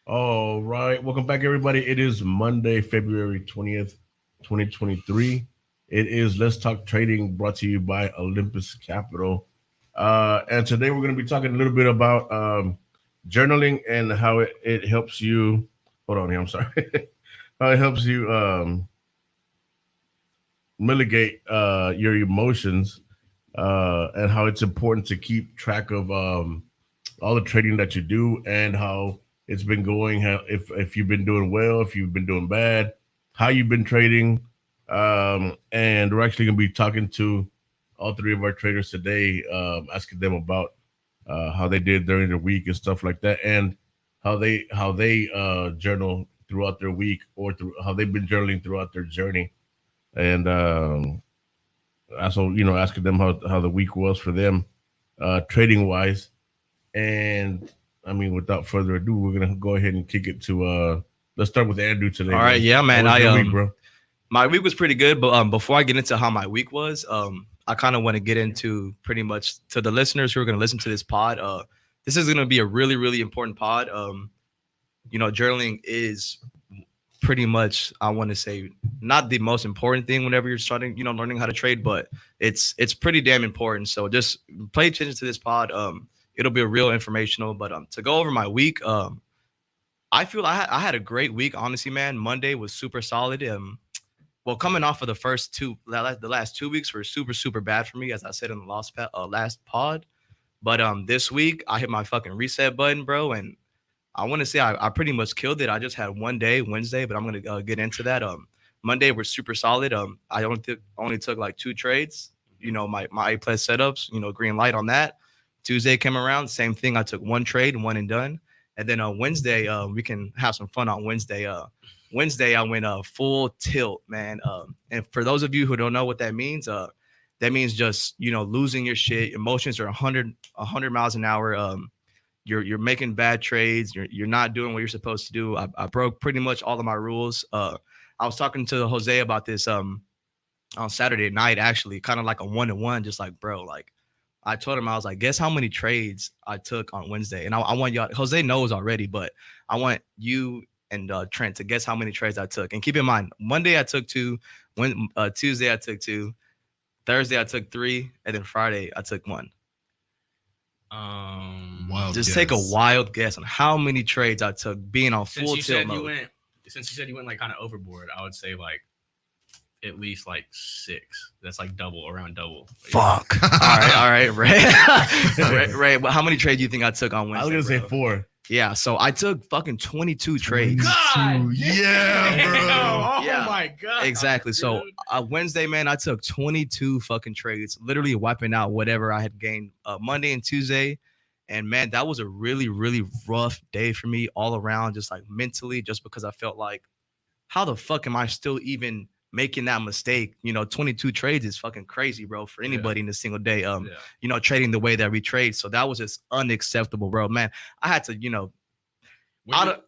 All right. Welcome back, everybody. It is Monday, February 20th, 2023. It is Let's Talk Trading brought to you by Olympus Capital. And today we're going to be talking a little bit about journaling and how it helps you. Hold on here. I'm sorry. How it helps you mitigate your emotions and how it's important to keep track of all the trading that you do and how it's been going, how if you've been doing well, if you've been doing bad, how you've been trading. And we're actually going to be talking to all three of our traders today, asking them about how they did during the week and stuff like that, and how they journal throughout their week or through how they've been journaling throughout their journey. And also, asking them how the week was for them, trading wise. And I mean, without further ado, we're gonna go ahead and kick it to let's start with Andrew today. All right, yeah, man. Week, bro? My week was pretty good, but before I get into how my week was, I kind of want to get into pretty much to the listeners who are gonna listen to this pod. This is gonna be a really, really important pod. Journaling is pretty much, I want to say, not the most important thing whenever you're starting, learning how to trade, but it's pretty damn important. So just pay attention to this pod. It'll be a real informational. But to go over my week, I feel I had a great week, honestly, man. Monday was super solid. Well, coming off of the last 2 weeks were super, super bad for me, as I said in the last pod. But this week I hit my fucking reset button, bro, and I want to say I pretty much killed it. I just had one day, Wednesday, but I'm gonna get into that. Monday was super solid. I only took like 2 trades. My A+ setups. Green light on that. Tuesday came around, same thing. I took 1 trade, one and done. And then on Wednesday, we can have some fun on Wednesday. Wednesday, I went full tilt, man. And for those of you who don't know what that means just losing your shit. Emotions are 100 miles an hour. You're making bad trades. You're not doing what you're supposed to do. I broke pretty much all of my rules. I was talking to Jose about this on Saturday night, actually, kind of like a 1-to-1, just like, bro, like. I told him, I was like, guess how many trades I took on Wednesday? And I want y'all, Jose knows already, but I want you and Trent to guess how many trades I took. And keep in mind, Monday I took 2, Tuesday I took 2, Thursday I took 3, and then Friday I took 1. Just take a wild guess on how many trades I took being on full tilt mode. Since you said you went like kind of overboard, I would say like at least like 6. That's like around double. Fuck. All right, Ray. Ray, how many trades do you think I took on Wednesday? I was gonna say 4. Yeah, so I took fucking 22 trades. God, yeah, bro. Oh yeah, my god. Exactly. Dude. So Wednesday, man, I took 22 fucking trades, literally wiping out whatever I had gained Monday and Tuesday. And man, that was a really, really rough day for me all around, just like mentally, just because I felt like, how the fuck am I still even making that mistake? 22 trades is fucking crazy, bro, for anybody in a single day. Trading the way that we trade. So that was just unacceptable, bro. Man, I had to,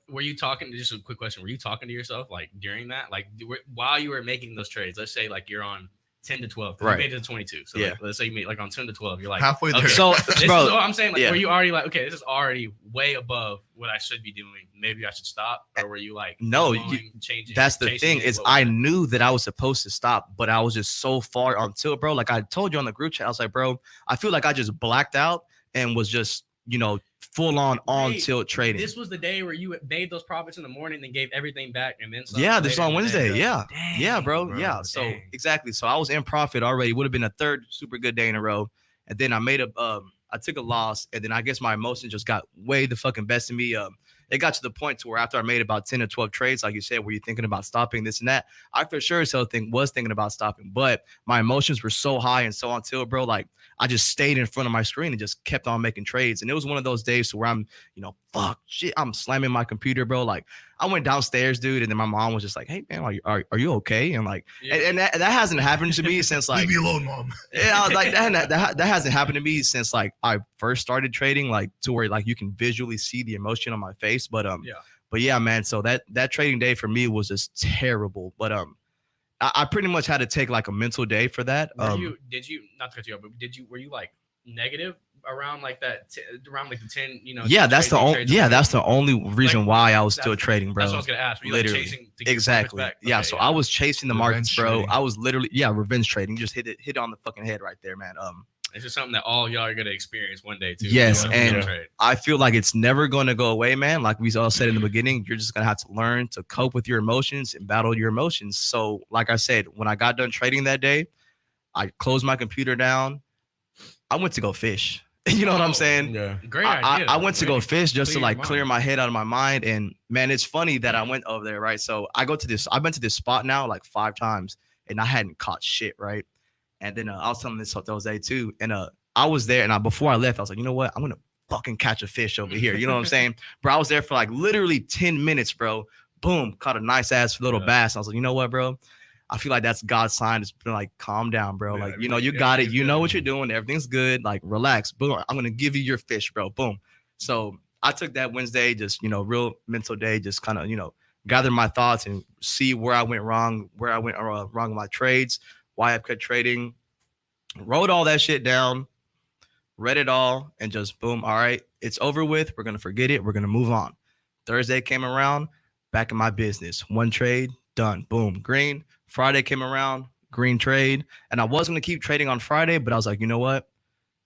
were you talking? Just a quick question. Were you talking to yourself like during that, like while you were making those trades? Let's say like you're on 10 to 12. Right. You made it to 22. So like, let's say you made like on 10 to 12. You're like halfway there. Okay, so bro, I'm saying, like, were you already like, okay, this is already way above what I should be doing. Maybe I should stop. Or were you like, no, changing? That's the thing is I knew that I was supposed to stop, but I was just so far on tilt, bro. Like I told you on the group chat, I was like, bro, I feel like I just blacked out and was just, full on tilt trading. This was the day where you made those profits in the morning and gave everything back and then some. Yeah, this is on Wednesday. Yeah. Dang, yeah, bro. Yeah. Dang. So exactly. So I was in profit already. Would have been a third super good day in a row. And then I took a loss, and then I guess my emotions just got way the fucking best of me. It got to the point to where after I made about 10 to 12 trades, like you said, were you thinking about stopping this and that? I for sure was thinking about stopping, but my emotions were so high and so on tilt, bro. Like I just stayed in front of my screen and just kept on making trades. And it was one of those days where I'm, fuck shit, I'm slamming my computer, bro. Like I went downstairs, dude, and then my mom was just like, "Hey, man, are you okay?" And like, and that hasn't happened to me since like. Leave me alone, mom. Yeah, I was like that hasn't happened to me since like I first started trading, like to where like you can visually see the emotion on my face. But yeah, man. So that trading day for me was just terrible. But I pretty much had to take like a mental day for that. Did you not to cut you off, but were you like negative around like that, around like the 10, Yeah, that's the only. trades Yeah, around? that's the only reason Like, why I was still that's- trading, bro. That's what I was gonna ask. Were you Literally. like chasing to get Exactly. back? Yeah. Okay, So I was chasing the markets, Revenge bro. trading. I was literally, revenge trading. You just hit it on the fucking head right there, man. It's just something that all y'all are gonna experience one day too. Yes, You know, and trade. I feel like it's never going to go away, man. Like we all said in the beginning, you're just going to have to learn to cope with your emotions and battle your emotions. So, like I said, when I got done trading that day, I closed my computer down. I went to go fish. You know what I'm saying? Yeah. Great idea. I went to go fish just to Clear your like clear mind. my head out of my mind. And man, it's funny that I went over there, right? So I've been to this spot now like 5 times and I hadn't caught shit, right? And then I was telling this Jose too. And I was there and before I left, I was like, you know what? I'm gonna fucking catch a fish over here. You know what I'm saying? Bro, I was there for like literally 10 minutes, bro. Boom, caught a nice ass little bass. I was like, you know what, bro? I feel like that's God's sign. It's been like, calm down, bro. Yeah, Like, you know, you got it. everything's You know good. what you're doing. Everything's good. Like, relax. Boom. I'm gonna give you your fish, bro. Boom. So I took that Wednesday, just real mental day, just kind of gather my thoughts and see where I went wrong, where I went wrong in my trades, why I kept trading. Wrote all that shit down, read it all, and just boom. All right, it's over with. We're gonna forget it. We're gonna move on. Thursday came around, back in my business. One trade, done. Boom, green. Friday came around, green trade. And I was gonna keep trading on Friday, but I was like, you know what?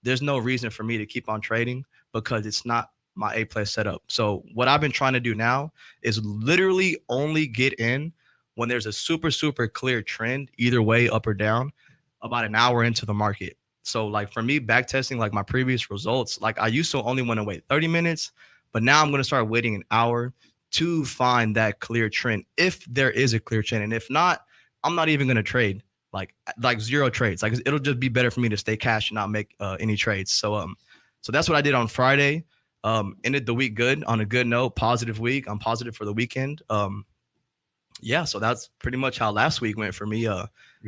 There's no reason for me to keep on trading because it's not my A+ setup. So what I've been trying to do now is literally only get in when there's a super, super clear trend, either way, up or down, about an hour into the market. So like for me, back testing like my previous results, like I used to only want to wait 30 minutes, but now I'm going to start waiting an hour to find that clear trend. If there is a clear trend, and if not, I'm not even going to trade like 0 trades. Like it'll just be better for me to stay cash and not make any trades. So that's what I did on Friday. Ended the week good on a good note, positive week. I'm positive for the weekend. Yeah, so that's pretty much how last week went for me.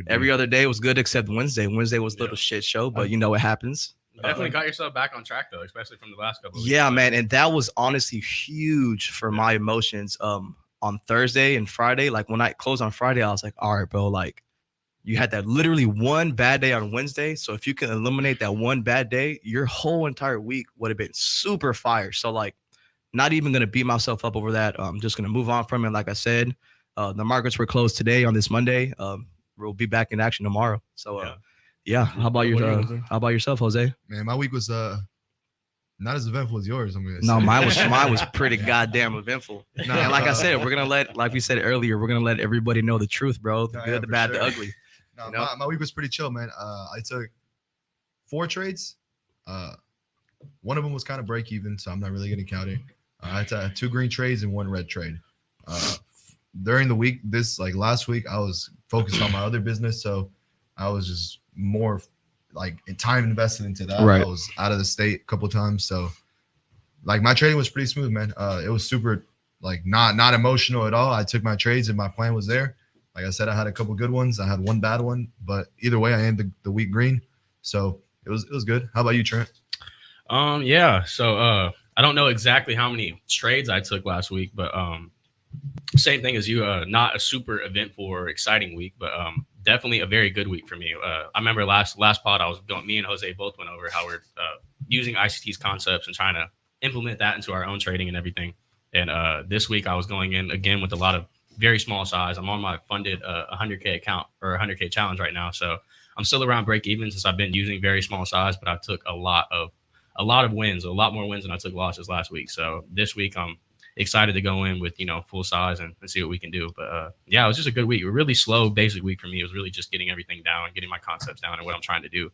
Every other day was good except Wednesday. Wednesday was a little shit show, but you know what happens. Definitely got yourself back on track though, especially from the last couple of weeks. Yeah, man, and that was honestly huge for my emotions. On Thursday and Friday, like when I closed on Friday, I was like, all right, bro, like you had that literally one bad day on Wednesday. So if you can eliminate that one bad day, your whole entire week would have been super fire. So like, not even gonna beat myself up over that. I'm just gonna move on from it. Like I said, the markets were closed today on this Monday. We'll be back in action tomorrow. So yeah. How about yourself, Jose? Man, my week was not as eventful as yours. I'm gonna No, say. mine was pretty goddamn eventful. And like I said, we're gonna like we said earlier, we're gonna let everybody know the truth, bro. The No, good, yeah, the for bad, the sure. ugly. No, You know? my week was pretty chill, man. I took 4 trades. One of them was kind of break even, so I'm not really gonna count it. I had 2 green trades and 1 red trade. During the week, last week, I was focused on my other business, so I was just more like time invested into that. Right. I was out of the state a couple of times, so like my trading was pretty smooth, man. It was super like not emotional at all. I took my trades and my plan was there. Like I said, I had a couple good ones. I had one bad one, but either way, I ended the week green, so it was good. How about you, Trent? Yeah. So I don't know exactly how many trades I took last week, but same thing as you. Not a super eventful or exciting week, but definitely a very good week for me. I remember last pod I was going. Me and Jose both went over how we're using ICT's concepts and trying to implement that into our own trading and everything. And this week I was going in again with a lot of very small size. I'm on my funded 100K account or 100K challenge right now, so I'm still around break even since I've been using very small size. But I took a lot of wins, a lot more wins than I took losses last week. So this week I'm excited to go in with full size and see what we can do. But yeah, it was just a good week. A really slow basic week for me. It was really just getting everything down, getting my concepts down and what I'm trying to do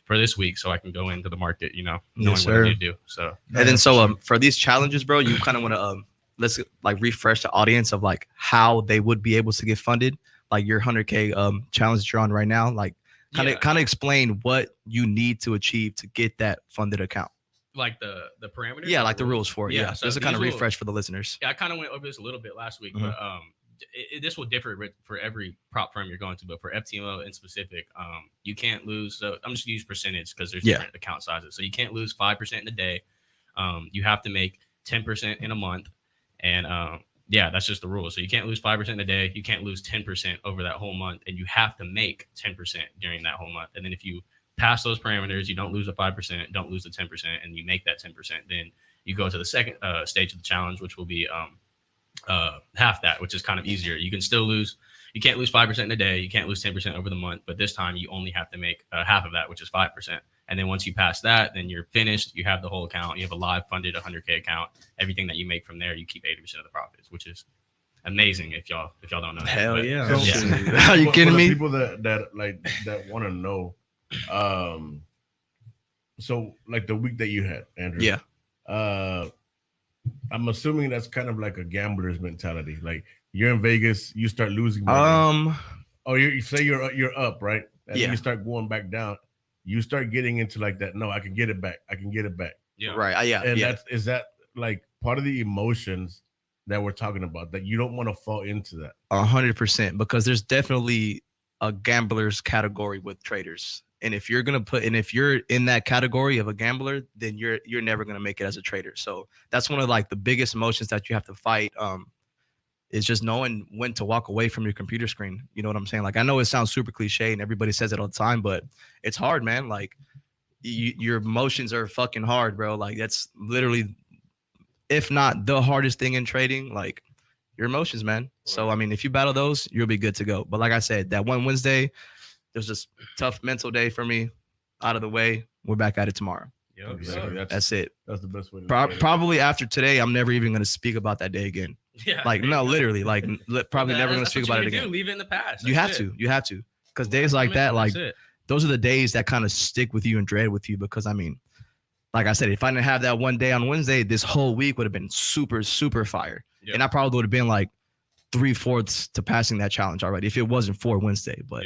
for this week so I can go into the market, knowing what I need to do. So And then for these challenges, bro, you kind of want to let's like refresh the audience of like how they would be able to get funded, like your 100K challenge that you're on right now. Like kind of explain what you need to achieve to get that funded account. Like the parameters? Yeah, like the rules for it. Yeah. So Just to kind of these will- refresh for the listeners. Yeah, I kind of went over this a little bit last week, Mhm. but this will differ for every prop firm you're going to. But for FTMO in specific, you can't lose. So I'm just gonna use percentage because there's different account sizes. So you can't lose 5% in a day. You have to make 10% in a month, and yeah, that's just the rule. So you can't lose 5% in a day. You can't lose 10% over that whole month, and you have to make 10% during that whole month. And then if you pass those parameters, you don't lose the 5%, don't lose the 10%, and you make that 10%, then you go to the second stage of the challenge, which will be half that, which is kind of easier. You can still lose. You can't lose 5% in a day. You can't lose 10% over the month. But this time you only have to make half of that, which is 5%. And then once you pass that, then you're finished. You have the whole account. You have a live funded 100K account. Everything that you make from there, you keep 80% of the profits, which is amazing if y'all don't know that. Hell But, yeah. So, Are you kidding for the me? people that want to know, so like the week that you had, Andrew. Yeah. I'm assuming that's kind of like a gambler's mentality. Like you're in Vegas, you start losing money. Oh, you say you're up, right? And then you start going back down. You start getting into like that. No, I can get it back. I can get it back. Yeah. Right. Yeah. And yeah. is that like part of the emotions that we're talking about, that you don't want to fall into that? 100%, because there's definitely a gambler's category with traders. And if you're in that category of a gambler, then you're never gonna make it as a trader. So that's one of like the biggest emotions that you have to fight. Is just knowing when to walk away from your computer screen. You know what I'm saying? Like I know it sounds super cliche and everybody says it all the time, but it's hard, man. Like your emotions are fucking hard, bro. Like that's literally, if not the hardest thing in trading, like your emotions, man. So I mean, if you battle those, you'll be good to go. But like I said, that one Wednesday, there's this tough mental day for me. Out of the way, we're back at it tomorrow. Yep. Exactly. That's it. That's the best way to look at it. Probably after today, I'm never even gonna speak about that day again. Yeah. Like no, literally, like probably never gonna speak about it again. Leave it in the past. You have to, because days like that, like That's it. those are the days that kind of stick with you and dread with you. Because I mean, like I said, if I didn't have that one day on Wednesday, this whole week would have been super, super fire. Yep. And I probably would have been like 3/4 to passing that challenge already if it wasn't for Wednesday. But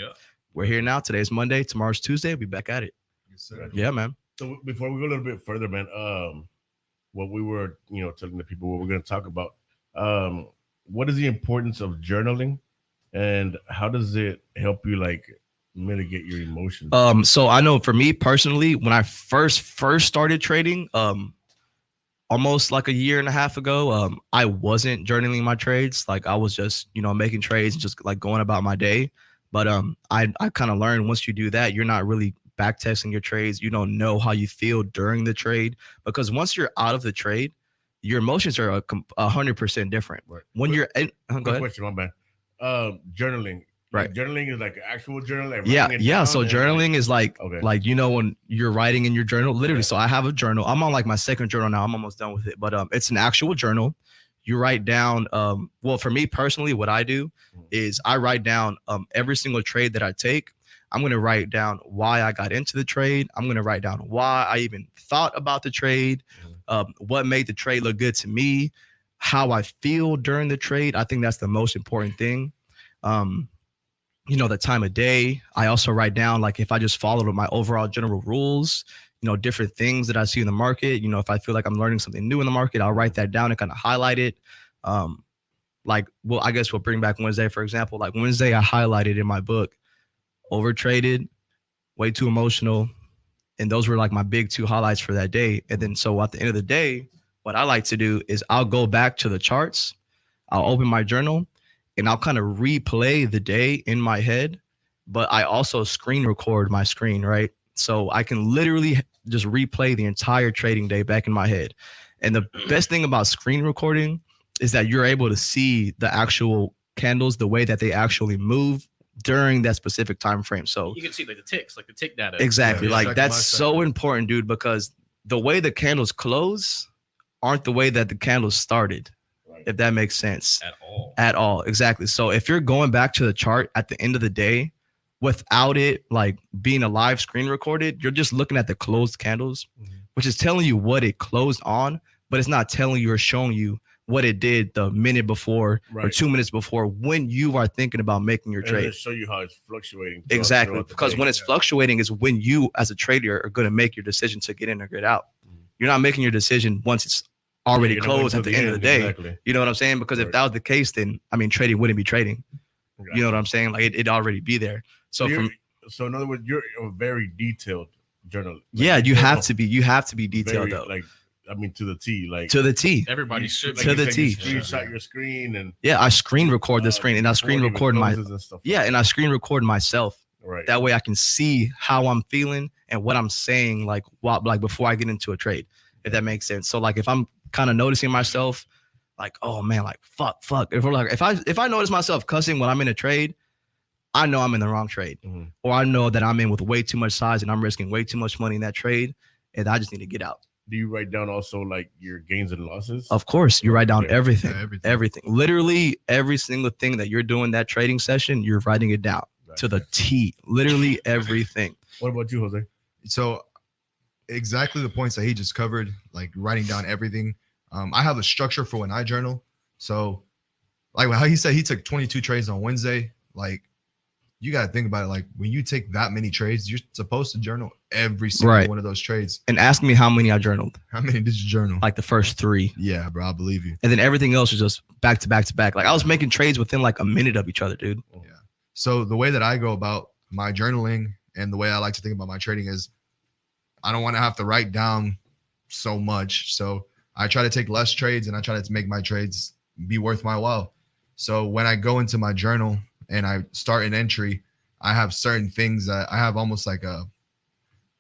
we're here now. Today's Monday. Tomorrow's Tuesday. We'll be back at it. Yes, sir. Yeah, man. So before we go a little bit further, man, what we were, telling the people what we're going to talk about, what is the importance of journaling, and how does it help you like mitigate your emotions? So I know for me personally, when I first started trading, almost like a year and a half ago, I wasn't journaling my trades. Like I was just, making trades and just like going about my day. But I kind of learned once you do that, you're not really back testing your trades. You don't know how you feel during the trade, because once you're out of the trade, your emotions are 100% different. Right. When you're in, go ahead. Question, my bad. Journaling. Right. Like, journaling is like actual journal. Like Yeah. So journaling is like, okay. like, when you're writing in your journal, literally. So I have a journal. I'm on like my second journal now. I'm almost done with it, but it's an actual journal. You write down, well, for me personally, what I do is I write down every single trade that I take. I'm going to write down why I got into the trade. I'm going to write down why I even thought about the trade, what made the trade look good to me, how I feel during the trade. I think that's the most important thing. The time of day. I also write down, like, if I just followed my overall general rules, different things that I see in the market. If I feel like I'm learning something new in the market, I'll write that down and kind of highlight it. I guess we'll bring back Wednesday, for example. Like Wednesday, I highlighted in my book, overtraded, way too emotional. And those were like my big two highlights for that day. And then so at the end of the day, what I like to do is I'll go back to the charts. I'll open my journal and I'll kind of replay the day in my head. But I also screen record my screen, right? So I can literally just replay the entire trading day back in my head. And the best thing about screen recording is that you're able to see the actual candles, the way that they actually move during that specific time frame. So you can see like the ticks, like the tick data. Exactly. Yeah, like second that's by so second. important, dude, because the way the candles close aren't the way that the candles started, Right. if that makes sense. At all. Exactly. So if you're going back to the chart at the end of the day without it like being a live screen recorded, you're just looking at the closed candles, which is telling you what it closed on, but it's not telling you or showing you what it did the minute before or Right. 2 minutes before when you are thinking about making your And trade. it'll show you how it's fluctuating. Exactly. throughout the Because day. when it's fluctuating is when you as a trader are going to make your decision to get in or get out. You're not making your decision once it's already You're not waiting closed at till the end of the day. Exactly. You know what I'm saying? Because if Right. that was the case, then I mean, trading wouldn't be trading. You know what I'm saying? Like it'd already be there. So So in other words, you're a very detailed journalist. yeah, you have to be detailed very, though. like, I mean, to the T, like To the T. Everybody should like To you the said, you T. Screenshot your screen and Yeah, I screen record the screen and I screen before it even record my closes and stuff like yeah, that. and I screen record myself Right. That way I can see how I'm feeling and what I'm saying, like before I get into a trade, if that makes sense. So like if I'm kind of noticing myself, like, oh man, like fuck. If I notice myself cussing when I'm in a trade, I know I'm in the wrong trade. Mhm. Or I know that I'm in with way too much size and I'm risking way too much money in that trade, and I just need to get out. Do you write down also like your gains and losses? Of course, you write down Okay. everything, Yeah, everything. everything. Literally every single thing that you're doing that trading session, you're writing it down Right. to the T. Literally everything. What about you, Jose? So exactly the points that he just covered, like writing down everything. I have a structure for when I journal. So like how he said he took 22 trades on Wednesday. Like you got to think about it. Like when you take that many trades, you're supposed to journal every single Right. one of those trades. And ask me how many I journaled. How many did you journal? Like the first 3. Yeah, bro, I believe you. And then everything else was just back to back to back. Like I was making trades within like a minute of each other, dude. So the way that I go about my journaling and the way I like to think about my trading is I don't want to have to write down so much. So I try to take less trades and I try to make my trades be worth my while. So when I go into my journal and I start an entry, I have certain things that I have almost like a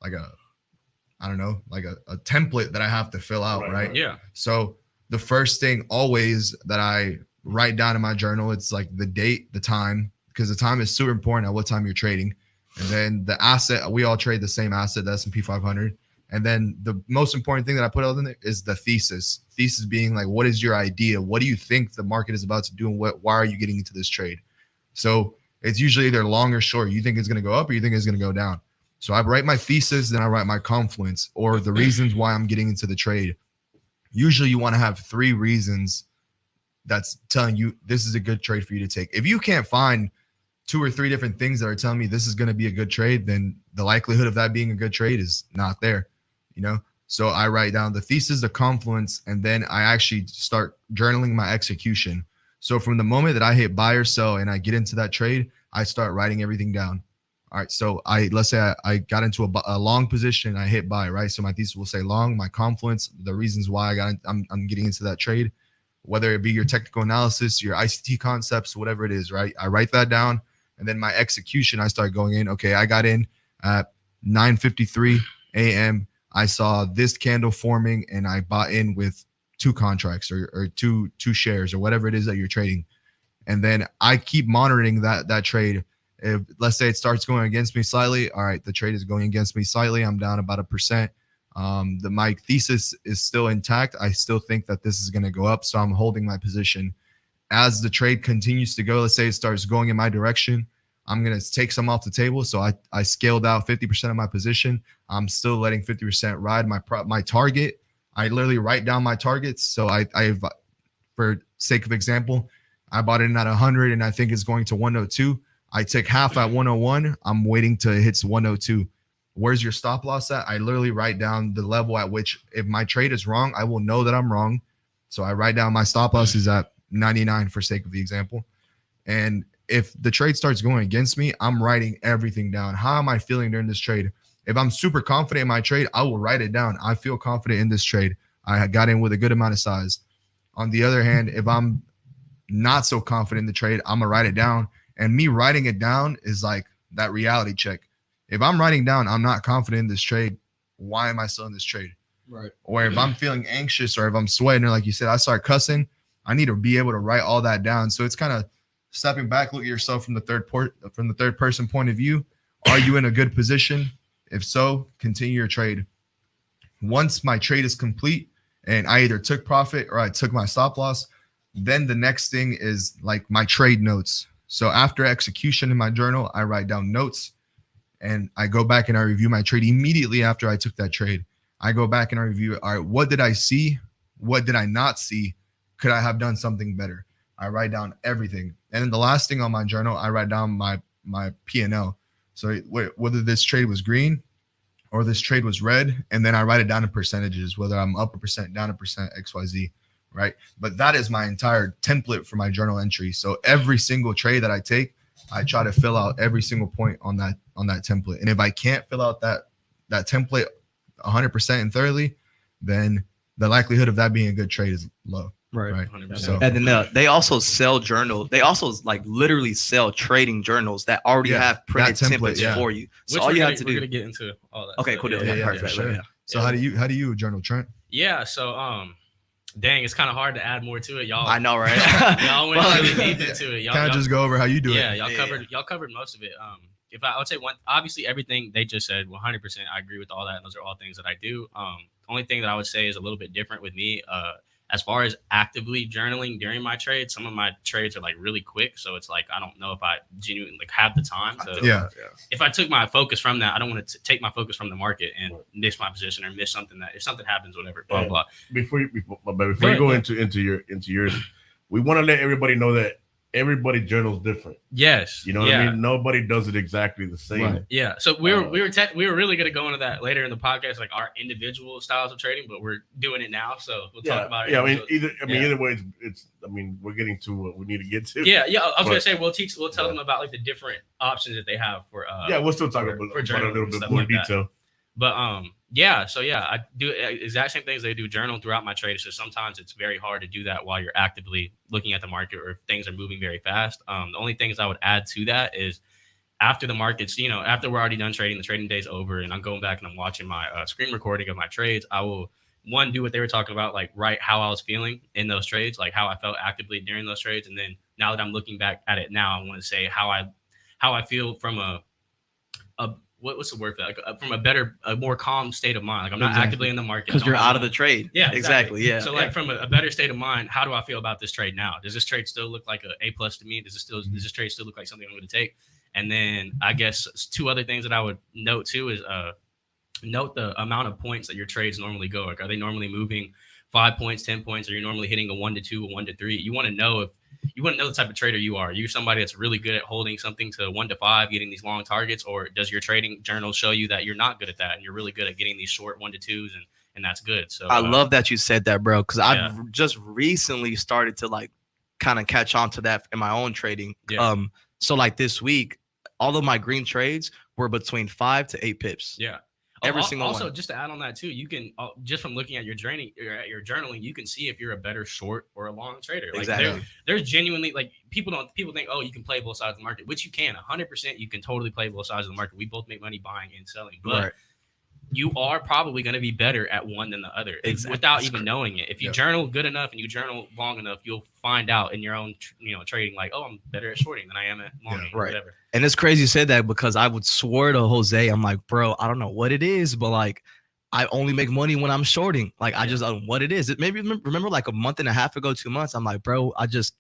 I don't know, like a template that I have to fill out, right? Yeah. So the first thing always that I write down in my journal, it's like the date, the time, because the time is super important at what time you're trading. And then the asset, we all trade the same asset, the S&P 500. And then the most important thing that I put out in there is the thesis. Thesis being like, what is your idea? What do you think the market is about to do? And why are you getting into this trade? So it's usually either long or short. You think it's going to go up or you think it's going to go down. So I write my thesis, then I write my confluence or the reasons why I'm getting into the trade. Usually you want to have 3 reasons that's telling you this is a good trade for you to take. If you can't find 2 or 3 different things that are telling me this is going to be a good trade, then the likelihood of that being a good trade is not there, you know? So I write down the thesis, the confluence, and then I actually start journaling my execution. So from the moment that I hit buy or sell and I get into that trade, I start writing everything down. All right. So let's say I got into a long position and I hit buy, right? So my thesis will say long, my confluence, the reasons why I'm getting into that trade, whether it be your technical analysis, your ICT concepts, whatever it is, right? I write that down. And then my execution, I start going in. Okay, I got in at 9:53 a.m. I saw this candle forming and I bought in with 2 contracts or two shares or whatever it is that you're trading. And then I keep monitoring that trade. If let's say it starts going against me slightly, all right, the trade is going against me slightly. I'm down about 1%. My thesis is still intact. I still think that this is going to go up. So I'm holding my position. As the trade continues to go, let's say it starts going in my direction, I'm going to take some off the table. So I scaled out 50% of my position. I'm still letting 50% ride. My target, I literally write down my targets. So I've, for sake of example, I bought in at 100 and I think it's going to 102. I took half at 101. I'm waiting till it hits 102. Where's your stop loss at? I literally write down the level at which if my trade is wrong, I will know that I'm wrong. So I write down my stop loss is at 99 for sake of the example. And if the trade starts going against me, I'm writing everything down. How am I feeling during this trade? If I'm super confident in my trade, I will write it down. I feel confident in this trade. I got in with a good amount of size. On the other hand, if I'm not so confident in the trade, I'm going to write it down. And me writing it down is like that reality check. If I'm writing down, I'm not confident in this trade, why am I still in this trade? Right. Or if I'm feeling anxious or if I'm sweating or like you said, I start cussing, I need to be able to write all that down. So it's kind of stepping back, look at yourself from the third person point of view. Are you in a good position? If so, continue your trade. Once my trade is complete and I either took profit or I took my stop loss, then the next thing is like my trade notes. So after execution in my journal, I write down notes and I go back and I review my trade immediately after I took that trade. I go back and I review it. All right, what did I see? What did I not see? Could I have done something better? I write down everything. And then the last thing on my journal, I write down my P&L. So whether this trade was green or this trade was red, and then I write it down in percentages, whether I'm up 1%, down 1%, XYZ, right? But that is my entire template for my journal entry. So every single trade that I take, I try to fill out every single point on that template. And if I can't fill out that template 100% and thoroughly, then the likelihood of that being a good trade is low. right? 100%. So And then they also sell journals. They also like literally sell trading journals that already Yeah, have printed that template, templates yeah. for you. So Which all we're you gonna, have to we're do. gonna get into all that. Okay, stuff. cool. yeah, Perfect. for sure. Yeah. So how do you journal, Trent? Yeah. So dang, it's kind of hard to add more to it, y'all. I know, right? Y'all went Fuck. really deep into it. Kind of just go over how you do Yeah, it. y'all covered most of it. If I would say one, obviously everything they just said, 100%, I agree with all that. And those are all things that I do. Only thing that I would say is a little bit different with me. As far as actively journaling during my trades, some of my trades are like really quick, so it's like I don't know if I genuinely like have the time to. Yeah. If I took my focus from that, I don't want to take my focus from the market and miss my position or miss something that if something happens, whatever, blah blah. Before you go into yours, we want to let everybody know that everybody journals different. Yes. You know what I mean? Nobody does it exactly the same. Right. Yeah. So we were really going to go into that later in the podcast, like our individual styles of trading, but we're doing it now, so we'll talk about it. Yeah, either way, it's we're getting to what we need to get to. Yeah. I was gonna say we'll tell them about like the different options that they have for. We'll still talk about a little bit more detail. But I do exact same things they do. Journal throughout my trade. So sometimes it's very hard to do that while you're actively looking at the market or if things are moving very fast. The only things I would add to that is after the markets, after we're already done trading, the trading day's over, and I'm going back and I'm watching my screen recording of my trades. I will do what they were talking about, like write how I was feeling in those trades, like how I felt actively during those trades, and then now that I'm looking back at it now, I want to say how I feel from a what's the word for that? Like from a more calm state of mind. Like I'm not actively in the market Because you're out of the trade. Yeah, exactly. Yeah. So like from a better state of mind, how do I feel about this trade now? Does this trade still look like a A+ to me? Does this trade still look like something I'm going to take? And then I guess two other things that I would note too is note the amount of points that your trades normally go. Like, are they normally moving 5 points, 10 points? Or you're normally hitting a 1 to 2, a 1 to 3? You want to know the type of trader you are. Are you somebody that's really good at holding something to 1 to 5, getting these long targets, or does your trading journal show you that you're not good at that and you're really good at getting these short 1 to 2s and that's good? So I love that you said that, bro, because I've just recently started to like kind of catch on to that in my own trading. Yeah. So like this week, all of my green trades were between 5 to 8 pips. Yeah. Every single one. Also, just to add on that too, you can just from looking at your journaling, you can see if you're a better short or a long trader. Like Exactly. There's genuinely like people think, oh, you can play both sides of the market, which you can 100%. You can totally play both sides of the market. We both make money buying and selling, but you are probably going to be better at one than the other without even knowing it. If you journal good enough and you journal long enough, you'll find out in your own trading, like, oh, I'm better at shorting than I am at longing, or whatever. And it's crazy you said that because I would swear to Jose, I'm like, bro, I don't know what it is, but like, I only make money when I'm shorting. Like, I just don't know what it is. It maybe remember like a month and a half ago, 2 months. I'm like, bro, I just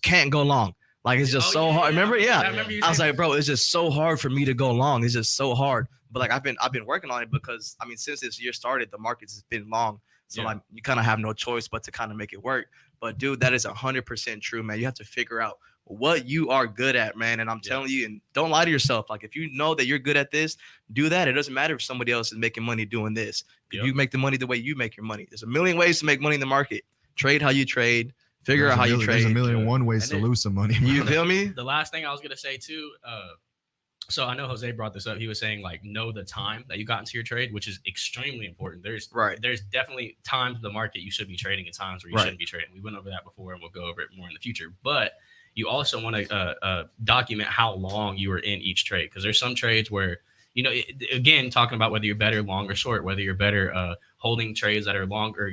can't go long. Like, it's just so hard. Remember? Yeah. I was like, bro, it's just so hard for me to go long. It's just so hard. But like, I've been working on it because I mean, since this year started, the market's been long. So like, you kind of have no choice but to kind of make it work. But dude, that is 100% true, man. You have to figure out what you are good at, man. And I'm telling you, and don't lie to yourself. Like, if you know that you're good at this, do that. It doesn't matter if somebody else is making money doing this. If you make the money the way you make your money. There's a million ways to make money in the market. Trade how you trade. Figure out how you trade. There's a million and one ways to lose some money. You feel me? The last thing I was gonna say too. So I know Jose brought this up. He was saying like know the time that you got into your trade, which is extremely important. There's definitely times in the market you should be trading and times where you shouldn't be trading. We went over that before and we'll go over it more in the future. But you also want to document how long you were in each trade, because there's some trades where, again, talking about whether you're better long or short, whether you're better holding trades that are longer,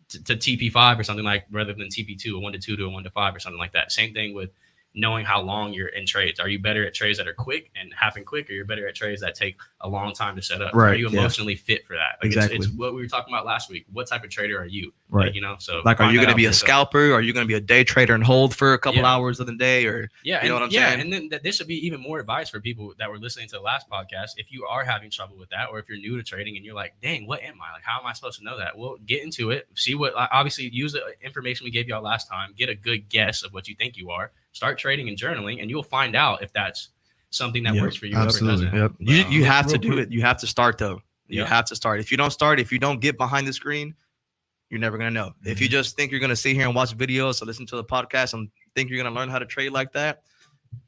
to TP5 or something like rather than TP2, a 1 to 2 to a 1 to 5 or something like that. Same thing with knowing how long you're in trades. Are you better at trades that are quick and happen quick, or you're better at trades that take a long time to set up? Right. Are you emotionally fit for that? Like Exactly. It's what we were talking about last week. What type of trader are you? Right. Like, so like, are you going to be a yourself. scalper? Are you going to be a day trader and hold for a couple hours of the day? Or you know what I'm saying? And then this would be even more advice for people that were listening to the last podcast. If you are having trouble with that, or if you're new to trading and you're like, dang, what am I? Like, how am I supposed to know that? Well, get into it. See what, obviously use the information we gave y'all last time. Get a good guess of what you think you are. Start trading and journaling, and you'll find out if that's something that works for you. Absolutely. Or doesn't. You have to do it. You have to start though. You Yeah. have to start. If you don't start, if you don't get behind the screen, you're never gonna know. If you just think you're gonna sit here and watch videos or listen to the podcast and think you're gonna learn how to trade like that,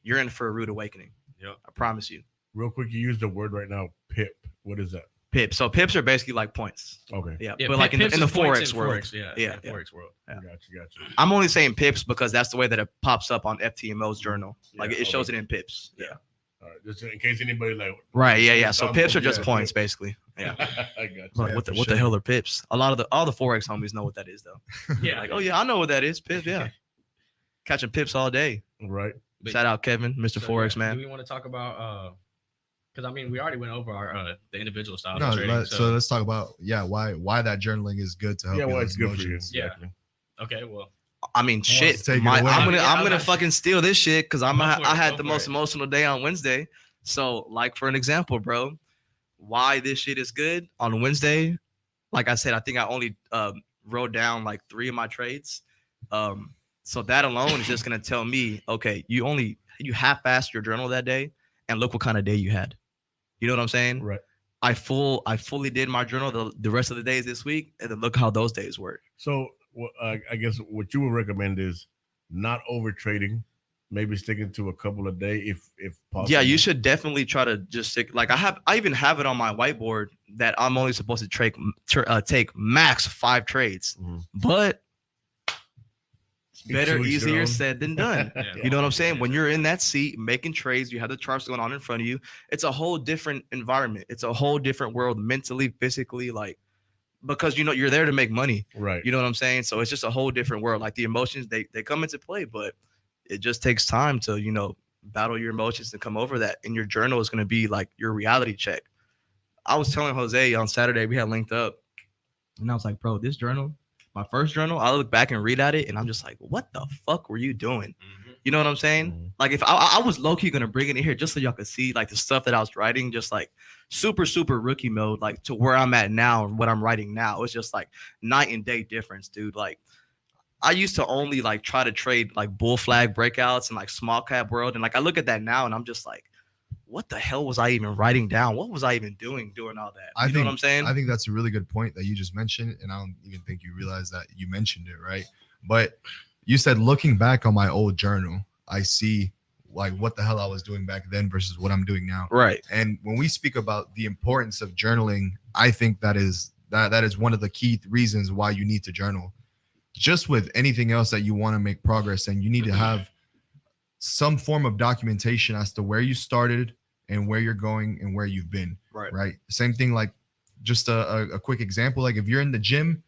you're in for a rude awakening. Yeah. I promise you. Real quick, you used the word right now, pip. What is that? pips. So pips are basically like points. Okay. Yeah, Yeah, but like in pips the is points forex in world. Forex, yeah, Yeah, in yeah. Forex world. Yeah. Gotcha. I'm only saying pips because that's the way that it pops up on FTMO's journal. Like Yeah, it shows okay. it in pips. Yeah. All right. Just in case anybody like. Right. Yeah. So pips are just Yeah, points, yeah. basically. Yeah. I got But Yeah, what the for sure. hell are pips? All the forex homies know what that is though. Yeah, Like, oh yeah, I know what that is. Pips. Yeah. Catching pips all day. Right. But- Shout out Kevin, Mr. So, Forex yeah, man. Do we want to talk about because I mean we already went over our the individual styles No, of trading. so let's talk about why that journaling is good to help. Yeah. you Well, with it's good for you. emotions. Yeah. Exactly. okay, well, I mean, shit. to take it I'm away? gonna Yeah, I'm I'm gonna not- fucking steal this shit because Go for I it, had go the for most it. emotional day on Wednesday. So, like for an example, bro, why this shit is good on Wednesday? Like I said, I think I only wrote down like 3 of my trades. So that alone is just gonna tell me, okay, you half-assed your journal that day, and look what kind of day you had. You know what I'm saying? Right. I fully did my journal the rest of the days this week, and then look how those days were. So, I guess what you would recommend is not over trading, maybe sticking to a couple a day if possible. Yeah, you should definitely try to just stick. Like I even have it on my whiteboard that I'm only supposed to take max 5 trades, Mhm. but Speak better, to each their easier own. said than done. yeah. You know what I'm saying? When you're in that seat making trades, you have the charts going on in front of you. It's a whole different environment. It's a whole different world, mentally, physically, like because you're there to make money. Right. You know what I'm saying? So it's just a whole different world. Like the emotions, they come into play, but it just takes time to, battle your emotions and come over that. And your journal is going to be like your reality check. I was telling Jose on Saturday, we had linked up, and I was like, bro, this journal, my first journal, I look back and read at it, and I'm just like, what the fuck were you doing? Mhm. You know what I'm saying? Mhm. Like if I was low-key going to bring it in here just so y'all could see like the stuff that I was writing, just like super, super rookie mode, like to where I'm at now and what I'm writing now. It's just like night and day difference, dude. Like I used to only like try to trade like bull flag breakouts and like small cap world. And like I look at that now and I'm just like, what the hell was I even writing down? What was I even doing all that? You know what I'm saying? I think that's a really good point that you just mentioned, and I don't even think you realize that you mentioned it, right? But you said looking back on my old journal, I see like what the hell I was doing back then versus what I'm doing now. Right. And when we speak about the importance of journaling, I think that is one of the key reasons why you need to journal. Just with anything else that you want to make progress in, you need to have some form of documentation as to where you started and where you're going and where you've been. Right. Same thing, like just a quick example. Like if you're in the gym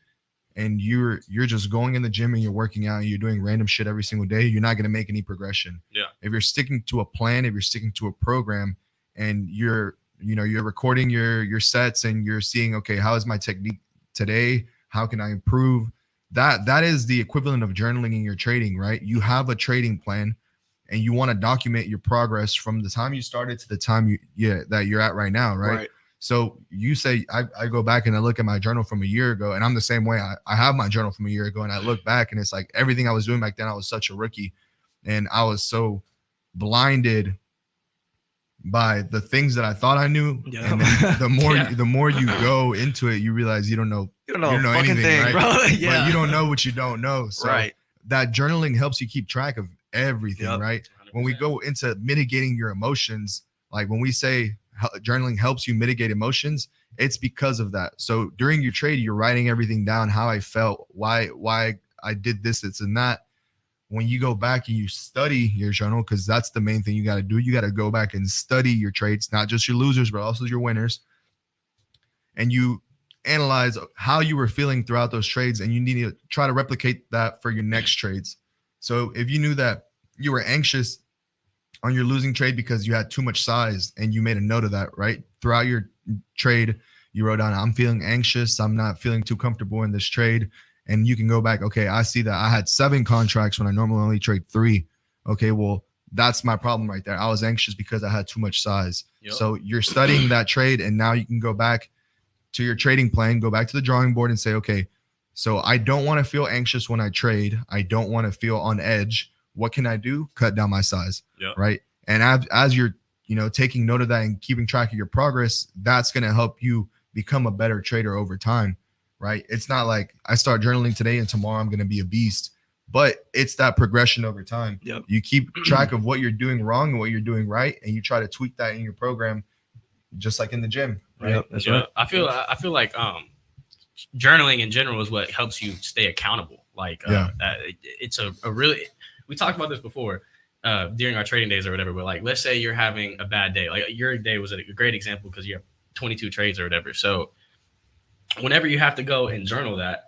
and you're just going in the gym and you're working out and you're doing random shit every single day, you're not going to make any progression. Yeah. If you're sticking to a plan, if you're sticking to a program and you're recording your sets and you're seeing, okay, how is my technique today? How can I improve? That is the equivalent of journaling in your trading, right? You have a trading plan and you want to document your progress from the time you started to the time that you're at right now, right? So you say, I go back and I look at my journal from a year ago, and I'm the same way. I have my journal from a year ago and I look back and it's like everything I was doing back then, I was such a rookie and I was so blinded by the things that I thought I knew. Yeah. And then Yeah. the more you go into it, you realize you don't know You don't know, you don't know fucking anything, thing, right? bro. Yeah. but you don't know what you don't know. So right. that journaling helps you keep track of everything, Yep. right? When we go into mitigating your emotions, like when we say journaling helps you mitigate emotions, it's because of that. So during your trade, you're writing everything down, how I felt, why I did this, and that. When you go back and you study your journal, because that's the main thing you got to do. You got to go back and study your trades, not just your losers, but also your winners. And you analyze how you were feeling throughout those trades, and you need to try to replicate that for your next trades. So if you knew that you were anxious on your losing trade because you had too much size and you made a note of that, right? Throughout your trade, you wrote down, I'm feeling anxious. I'm not feeling too comfortable in this trade. And you can go back, okay, I see that I had 7 contracts when I normally only trade 3. Okay, well, that's my problem right there. I was anxious because I had too much size. Yep. So you're studying that trade, and now you can go back to your trading plan, go back to the drawing board and say, okay, so I don't want to feel anxious when I trade. I don't want to feel on edge. What can I do? Cut down my size, Yep. right? And as you're, taking note of that and keeping track of your progress, that's going to help you become a better trader over time. Right. It's not like I start journaling today and tomorrow I'm going to be a beast, but it's that progression over time. Yep. You keep track of what you're doing wrong and what you're doing right, and you try to tweak that in your program, just like in the gym. right? Yep, that's right. I feel like journaling in general is what helps you stay accountable. Like it's a really, we talked about this before during our trading days or whatever, but like let's say you're having a bad day. Like your day was a great example because you have 22 trades or whatever. So whenever you have to go and journal that,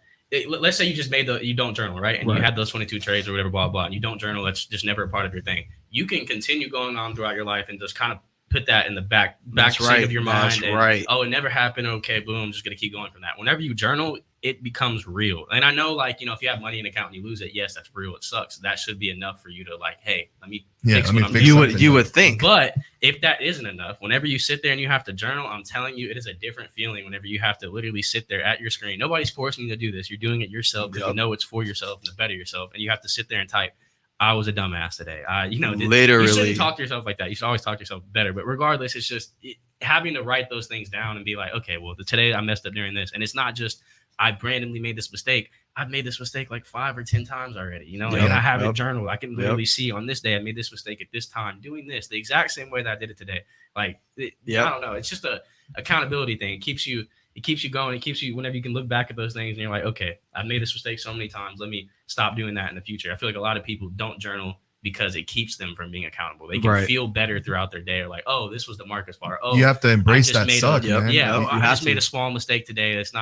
let's say you just you don't journal, right? And you had those 22 trades or whatever, blah, blah, and you don't journal. That's just never a part of your thing. You can continue going on throughout your life and just kind of put that in the back seat of your mind. And, oh, it never happened. Okay, boom, I'm just going to keep going from that. Whenever you journal, it becomes real. And I know, like, if you have money in an account and you lose it, yes, that's real. It sucks. That should be enough for you to like, hey, let me fix what I'm doing. You would think. But if that isn't enough, whenever you sit there and you have to journal, I'm telling you, it is a different feeling whenever you have to literally sit there at your screen. Nobody's forcing you to do this. You're doing it yourself because you know it's for yourself and to better yourself. And you have to sit there and type, I was a dumbass today. Literally. You shouldn't talk to yourself like that. You should always talk to yourself better. But regardless, it's just having to write those things down and be like, okay, well, today I messed up during this. And it's not just I randomly made this mistake. I've made this mistake like 5 or 10 times already, and I have it journaled. I can literally see on this day I made this mistake at this time, doing this the exact same way that I did it today. Like, I don't know. It's just a accountability thing. It keeps you going. It keeps you, whenever you can look back at those things and you're like, okay, I've made this mistake so many times. Let me stop doing that in the future. I feel like a lot of people don't journal because it keeps them from being accountable. They can feel better throughout their day. Or like, oh, this was the Marcus part. Oh, you have to embrace that suck, man. Yeah, I just made a small mistake today. This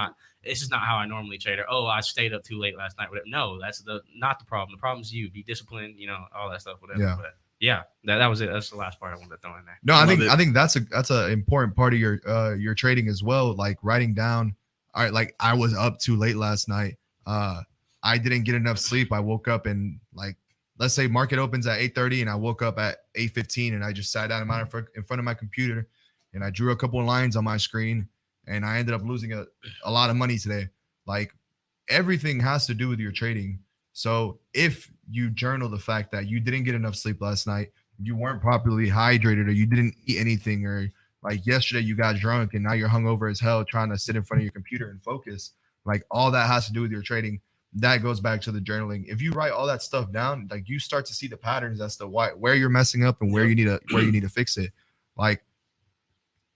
is not how I normally trade. Or, oh, I stayed up too late last night. No, that's not the problem. The problem is you. Be disciplined, all that stuff, whatever. Yeah. But yeah, that was it. That's the last part I wanted to throw in there. No, I think that's an important part of your trading as well. Like writing down, all right, like I was up too late last night. I didn't get enough sleep. I woke up and like, let's say market opens at 8:30 and I woke up at 8:15 and I just sat down in front of my computer and I drew a couple of lines on my screen and I ended up losing a lot of money today. Like everything has to do with your trading. So if you journal the fact that you didn't get enough sleep last night, you weren't properly hydrated, or you didn't eat anything, or like yesterday you got drunk and now you're hungover as hell trying to sit in front of your computer and focus, like all that has to do with your trading. That goes back to the journaling. If you write all that stuff down, like you start to see the patterns as to where you're messing up and where you need to fix it. Like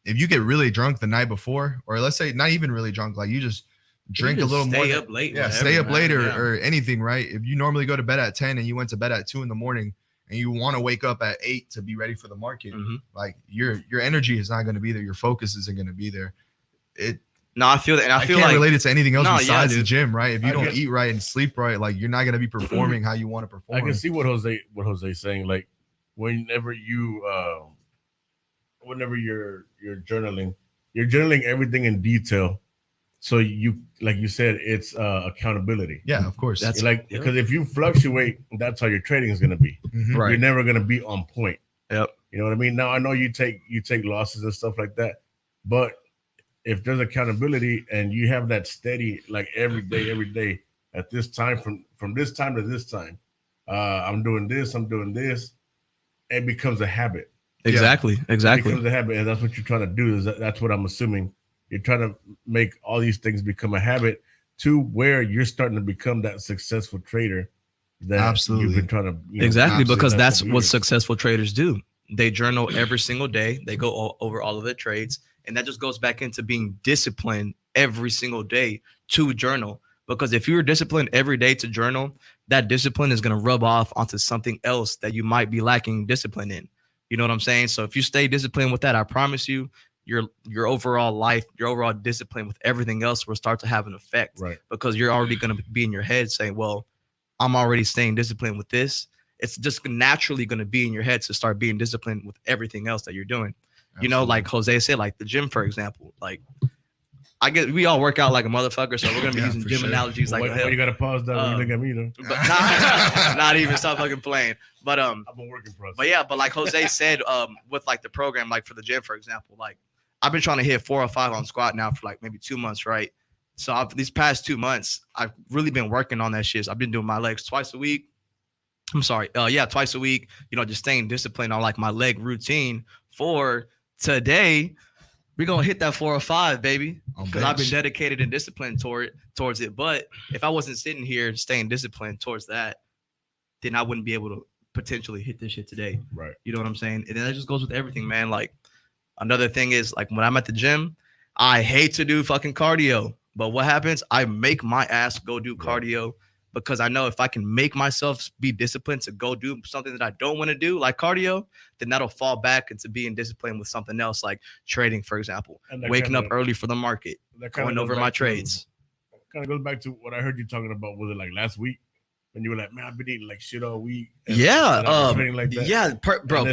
if you get really drunk the night before, or let's say not even really drunk, like you just drink a little more. Stay up late. Yeah, stay up later or anything, right? If you normally go to bed at 10 and you went to bed at 2 in the morning and you want to wake up at 8 to be ready for the market, like your energy is not going to be there. Your focus isn't going to be there. No, I feel that, and I feel can't like relate it to anything else besides the gym, right? If you don't eat right and sleep right, like you're not going to be performing how you want to perform. I can see what Jose's saying. Like whenever you're journaling everything in detail. So you, like you said, it's accountability. Yeah, of course. That's like, because if you fluctuate, that's how your trading is going to be. Right. You're never going to be on point. Yep. You know what I mean? Now I know you take losses and stuff like that, but if there's accountability and you have that steady, like every day at this time, from this time to this time, I'm doing this, it becomes a habit. Exactly. It becomes a habit, and that's what you're trying to do. That's what I'm assuming. You're trying to make all these things become a habit to where you're starting to become that successful trader that you've been trying to. Because that's what successful traders do. They journal every single day. They go over all of their trades. And that just goes back into being disciplined every single day to journal. Because if you're disciplined every day to journal, that discipline is going to rub off onto something else that you might be lacking discipline in. You know what I'm saying? So if you stay disciplined with that, I promise you, your overall life, your overall discipline with everything else will start to have an effect. Right. Because you're already going to be in your head saying, well, I'm already staying disciplined with this. It's just naturally going to be in your head to start being disciplined with everything else that you're doing. Absolutely. Like Jose said, like the gym, for example, like we all work out like a motherfucker, so we're gonna be using gym analogies like hell. You gotta pause that when you look at me though. But not even stop fucking playing. But I've been working for us. But like Jose said, with like the program, like for the gym, for example, like I've been trying to hit 4 or 5 on squat now for like maybe 2 months, right? So these past 2 months, I've really been working on that shit. So I've been doing my legs twice a week. Twice a week. Just staying disciplined on like my leg routine for today. We're gonna hit that 4 or 5, baby, because I've been dedicated and disciplined towards it. But if I wasn't sitting here staying disciplined towards that, then I wouldn't be able to potentially hit this shit today. Right. You know what I'm saying? And then that just goes with everything, man. Like another thing is like when I'm at the gym, I hate to do fucking cardio, but what happens? I make my ass go do cardio because I know if I can make myself be disciplined to go do something that I don't want to do, like cardio, then that'll fall back into being disciplined with something else, like trading, for example, waking up early for the market, going over my trades. Kind of goes back to what I heard you talking about. Was it like last week? And you were like, man, I've been eating like shit all week. And Bro,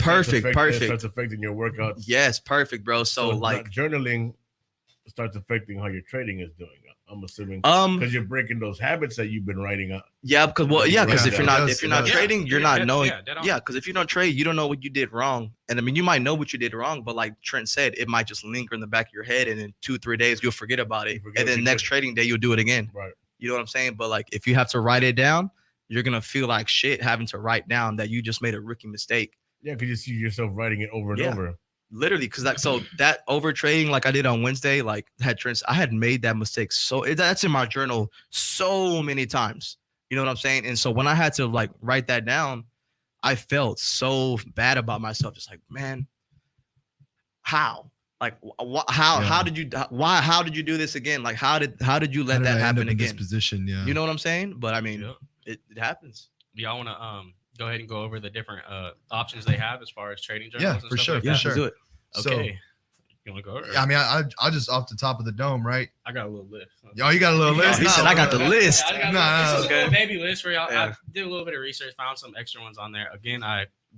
perfect. It starts affecting your workouts. Yes, perfect, bro. So like journaling starts affecting how your trading is doing. I'm assuming because you're breaking those habits that you've been writing up. Yeah, because if you're not trading, you're not knowing. Yeah, because if you don't trade, you don't know what you did wrong. And I mean, you might know what you did wrong, but like Trent said, it might just linger in the back of your head, and in 2-3 days you'll forget about it, and then next trading day you'll do it again. Right. You know what I'm saying? But like if you have to write it down, you're gonna feel like shit having to write down that you just made a rookie mistake. Yeah, because you see yourself writing it over and over. Literally, because that over trading like I did on Wednesday, like I had made that mistake. So that's in my journal so many times. You know what I'm saying? And so when I had to like write that down, I felt so bad about myself. Just like, man, how? Like, how did you do this again? Like, how did you let that happen again? This position, yeah. You know what I'm saying? But I mean, it happens. Do y'all want to go ahead and go over the different options they have as far as trading journals? Yeah, for sure. Let's do it. Okay. You want to go? Or? I mean, I just off the top of the dome, right? I got a little list. Y'all, you got a little list? He said, I got the list. It's a little baby list for y'all. I did a little bit of research, found some extra ones on there. Again,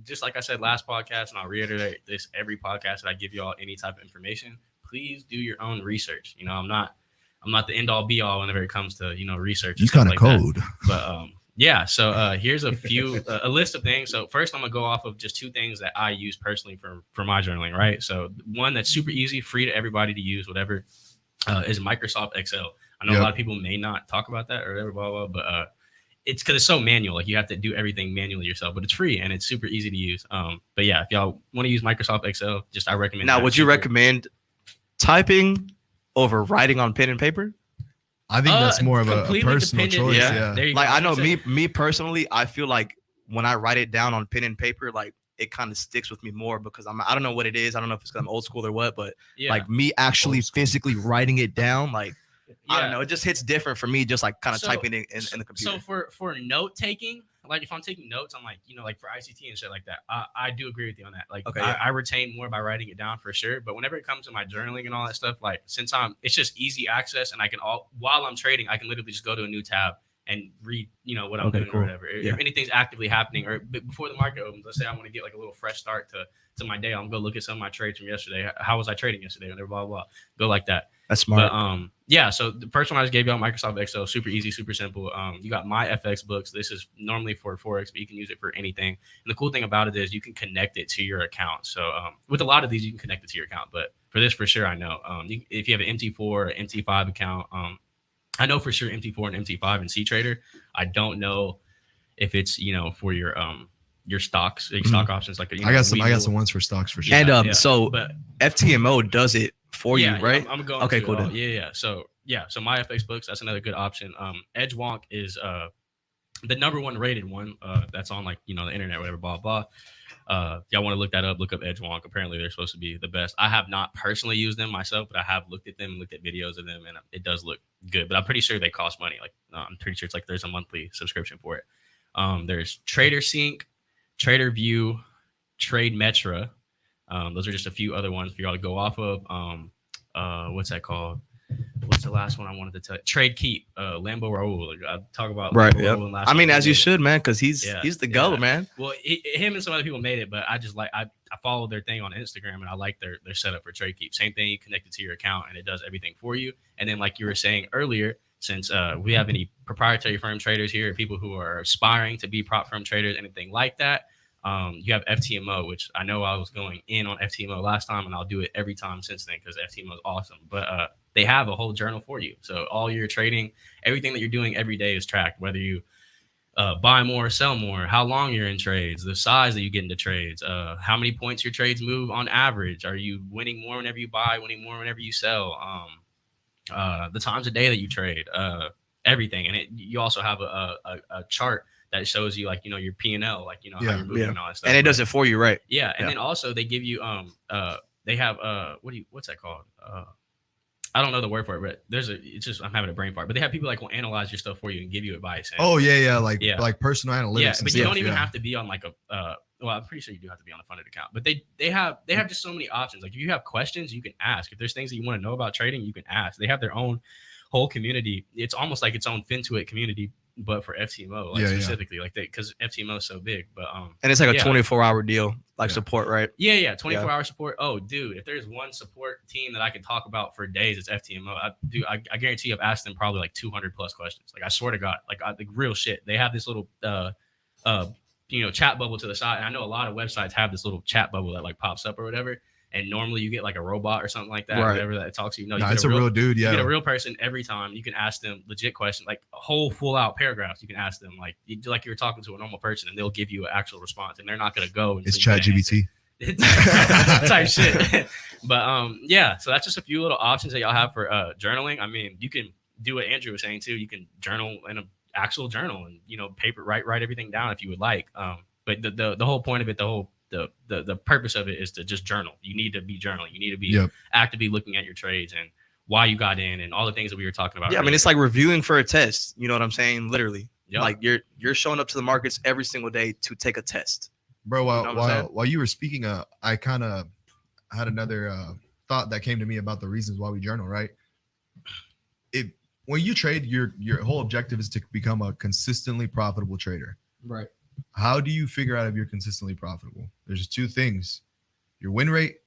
just like I said last podcast, and I'll reiterate this every podcast that I give y'all any type of information. Please do your own research. You know, I'm not the end all be all whenever it comes to, research. You kind of cold. But yeah, so here's a list of things. So first I'm gonna go off of just 2 things that I use personally for my journaling, right? So one that's super easy, free to everybody to use, whatever, is Microsoft Excel. I know a lot of people may not talk about that or whatever, blah, blah, but it's because it's so manual. Like you have to do everything manually yourself, but it's free and it's super easy to use. But yeah, if y'all want to use Microsoft Excel, I recommend. Now, would you recommend typing over writing on pen and paper? I think that's more of a personal choice. Yeah. Like I know me personally, I feel like when I write it down on pen and paper, like it kind of sticks with me more because I don't know what it is. I don't know if it's because I'm old school or what, but like me actually physically writing it down, like I don't know, it just hits different for me. Just like kind of typing it in the computer. So for note taking, like if I'm taking notes, I'm like, like for ICT and shit like that, I do agree with you on that. Like I retain more by writing it down for sure. But whenever it comes to my journaling and all that stuff, like it's just easy access and I can while I'm trading, I can literally just go to a new tab and read, what I'm doing or whatever. If anything's actively happening or before the market opens, let's say I want to get like a little fresh start to my day. I'm going to look at some of my trades from yesterday. How was I trading yesterday? And blah, blah, blah. Go like that. That's smart. But, yeah, so the first one I just gave you on Microsoft Excel, super easy, super simple. You got my FX books. This is normally for Forex, but you can use it for anything. And the cool thing about it is you can connect it to your account. So with a lot of these, you can connect it to your account. But for this, for sure, I know. If you have an MT4 or MT5 account, I know for sure MT4 and MT5 and C-Trader. I don't know if it's, for your stocks, stock options. Like I got some ones for stocks for sure. And so but FTMO does it for you, right? I'm going. Okay, cool. Yeah. So my FX books, that's another good option. Edge Wonk is the number 1 rated one. That's on like the internet, whatever, blah blah. Y'all want to look that up? Look up Edge Wonk. Apparently, they're supposed to be the best. I have not personally used them myself, but I have looked at them, looked at videos of them, and it does look good. But I'm pretty sure they cost money. Like I'm pretty sure it's like there's a monthly subscription for it. There's Trader Sync, Trader View, Trade Metra. Those are just a few other ones for y'all to go off of. What's that called? What's the last one I wanted to tell you? Trade Keep, Lambo Raul. I talk about right. Yep. I mean, as you should, man, because he's the GOAT, man. Well, him and some other people made it, but I just like I follow their thing on Instagram and I like their setup for Trade Keep. Same thing, you connect it to your account and it does everything for you. And then, like you were saying earlier, since we have any proprietary firm traders here, people who are aspiring to be prop firm traders, anything like that. You have FTMO, which I know I was going in on FTMO last time, and I'll do it every time since then because FTMO is awesome. But they have a whole journal for you. So all your trading, everything that you're doing every day is tracked, whether you buy more, sell more, how long you're in trades, the size that you get into trades, how many points your trades move on average. Are you winning more whenever you buy, winning more whenever you sell? The times a day that you trade, everything. And you also have a chart that shows you like, your P&L, like, how you're moving and all that stuff. And it does it for you, right? Yeah. And then also they give you, they have, what's that called? I don't know the word for it, but it's just I'm having a brain fart. But they have people like will analyze your stuff for you and give you advice. And, Oh yeah, like personal analytics. yeah, and but stuff, you don't even have to be on like a. Well, I'm pretty sure you do have to be on a funded account, but they have just so many options. Like if you have questions, you can ask. If there's things that you want to know about trading, you can ask. They have their own whole community. It's almost like its own FinTuit community, but for FTMO, like specifically, like because FTMO is so big. But and it's like a 24-hour deal, like support, right? Yeah, 24-hour support. Oh, dude, if there's one support team that I can talk about for days, it's FTMO. I guarantee you, I've asked them probably like 200 plus questions. Like I swear to God, like real shit. They have this little chat bubble to the side. And I know a lot of websites have this little chat bubble that like pops up or whatever. And normally you get like a robot or something like that, whatever that talks to you. No, it's a real dude. Yeah, you get a real person every time. You can ask them legit questions, like a whole full out paragraphs. You can ask them like you're talking to a normal person, and they'll give you an actual response. And they're not going to go. It's ChatGPT type shit. But yeah. So that's just a few little options that y'all have for journaling. I mean, you can do what Andrew was saying too. You can journal in an actual journal and paper write everything down if you would like. But the whole point of it, the purpose of it is to just journal. You need to be journaling. You need to be actively looking at your trades and why you got in and all the things that we were talking about. Yeah, earlier. I mean, it's like reviewing for a test. You know what I'm saying? Literally. Yep. Like you're showing up to the markets every single day to take a test. Bro, while you were speaking, I kind of had another thought that came to me about the reasons why we journal, right? When you trade, your whole objective is to become a consistently profitable trader. Right. How do you figure out if you're consistently profitable? There's two things: your win rate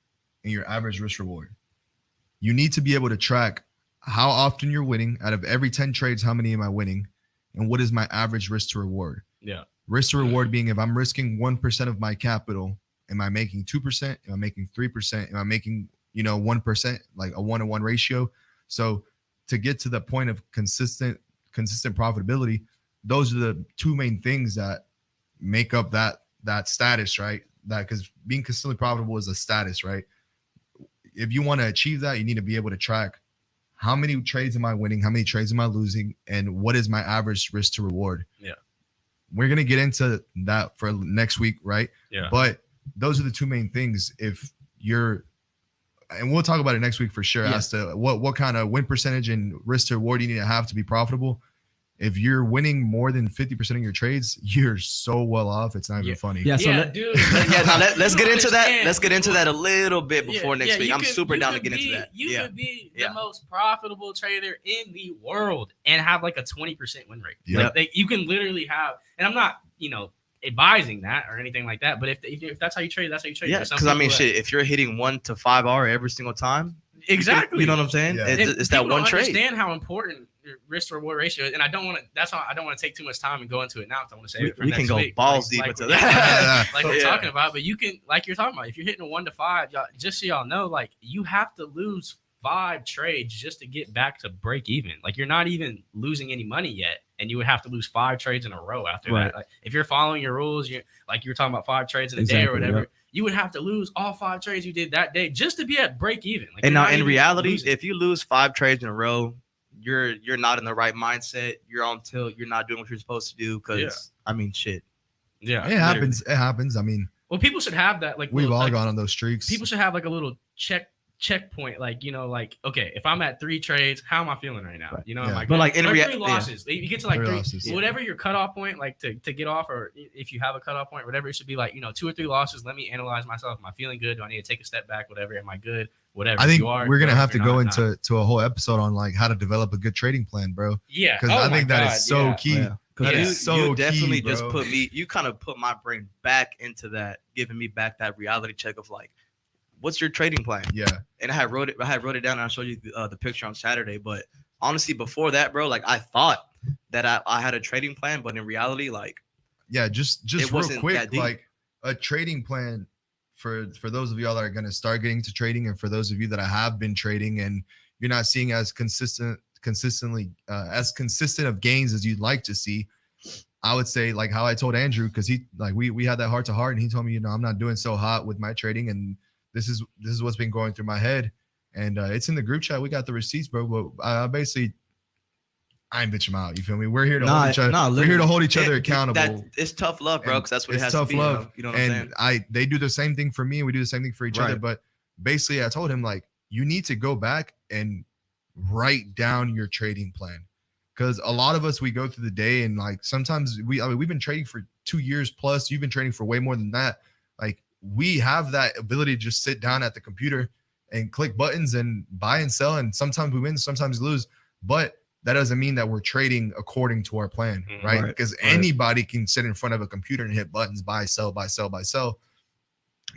and your average risk reward. You need to be able to track how often you're winning. Out of every 10 trades, how many am I winning? And what is my average risk to reward? Yeah. Risk to reward being if I'm risking 1% of my capital, am I making 2%? Am I making 3%? Am I making 1%, like a 1-to-1 ratio? So to get to the point of consistent profitability, those are the two main things that make up that status, right? That because being consistently profitable is a status, right? If you want to achieve that, you need to be able to track how many trades am I winning, how many trades am I losing, and what is my average risk to reward. Yeah. We're gonna get into that for next week, right? Yeah. But those are the two main things. If you're, and we'll talk about it next week for sure, as to what kind of win percentage and risk to reward you need to have to be profitable. If you're winning more than 50% of your trades, you're so well off. It's not even funny. Yeah, so dude. Now let's get into that. Let's get into that a little bit before next week. I'm super down to get into that. You could be the most profitable trader in the world and have like a 20% win rate. Yeah. Like you can literally have, and I'm not, advising that or anything like that. But if that's how you trade, that's how you trade. Yeah, because I mean, if you're hitting 1 to 5R every single time, exactly. You know what I'm saying? Yeah. It's that one trade. Understand how important risk to reward ratio is, and I don't want to. That's why I don't want to take too much time and go into it now. I want to save it for next week. We can go balls deep into that, like we're talking about. But you can, like you're talking about, if you're hitting a 1 to 5, y'all, just so y'all know, like you have to lose 5 trades just to get back to break even. Like you're not even losing any money yet, and you would have to lose 5 trades in a row after that. Like if you're following your rules, you were talking about 5 trades in a day or whatever. Yep. You would have to lose all 5 trades you did that day just to be at break even. Like, and now in reality, if you lose 5 trades in a row, you're not in the right mindset. You're on tilt. You're not doing what you're supposed to do. Because I mean, shit. Yeah, it happens. It happens. I mean, well, people should have that. Like we've all gone on those streaks. People should have like a little checkpoint, like okay, if I'm at 3 trades, how am I feeling right now? Am I good? But like in reality, 3 losses, you get to like 3 losses, whatever your cutoff point, like to get off, or if you have a cutoff point, whatever, it should be like 2 or 3 losses. Let me analyze myself. Am I feeling good? Do I need to take a step back? Whatever. Am I good? Whatever. I think we're gonna have to go into a whole episode on like how to develop a good trading plan, bro. Yeah, because I think that is so key. That is so you definitely key, just you kind of put my brain back into that, giving me back that reality check of like, what's your trading plan? Yeah. And I wrote it down and I'll show you the picture on Saturday. But honestly, before that, bro, like I thought that I had a trading plan, but in reality, like, just real quick, like a trading plan for those of y'all that are going to start getting to trading, and for those of you that have been trading and you're not seeing as consistent of gains as you'd like to see, I would say like how I told Andrew, because he like we had that heart to heart, and he told me, I'm not doing so hot with my trading, and this is what's been going through my head, and it's in the group chat. We got the receipts, bro. But basically, I ain't bitch him out. You feel me? We're here to hold each other. We're here to hold each other accountable. It's tough love, bro. Because that's what it has to be. Love. You know what I'm saying? They do the same thing for me, and we do the same thing for each other. But basically, I told him like, you need to go back and write down your trading plan. Because a lot of us, we go through the day and like sometimes we've been trading for 2 years plus. You've been trading for way more than that. Like we have that ability to just sit down at the computer and click buttons and buy and sell. And sometimes we win, sometimes we lose. But that doesn't mean that we're trading according to our plan, right? Because anybody can sit in front of a computer and hit buttons, buy, sell, buy, sell, buy, sell.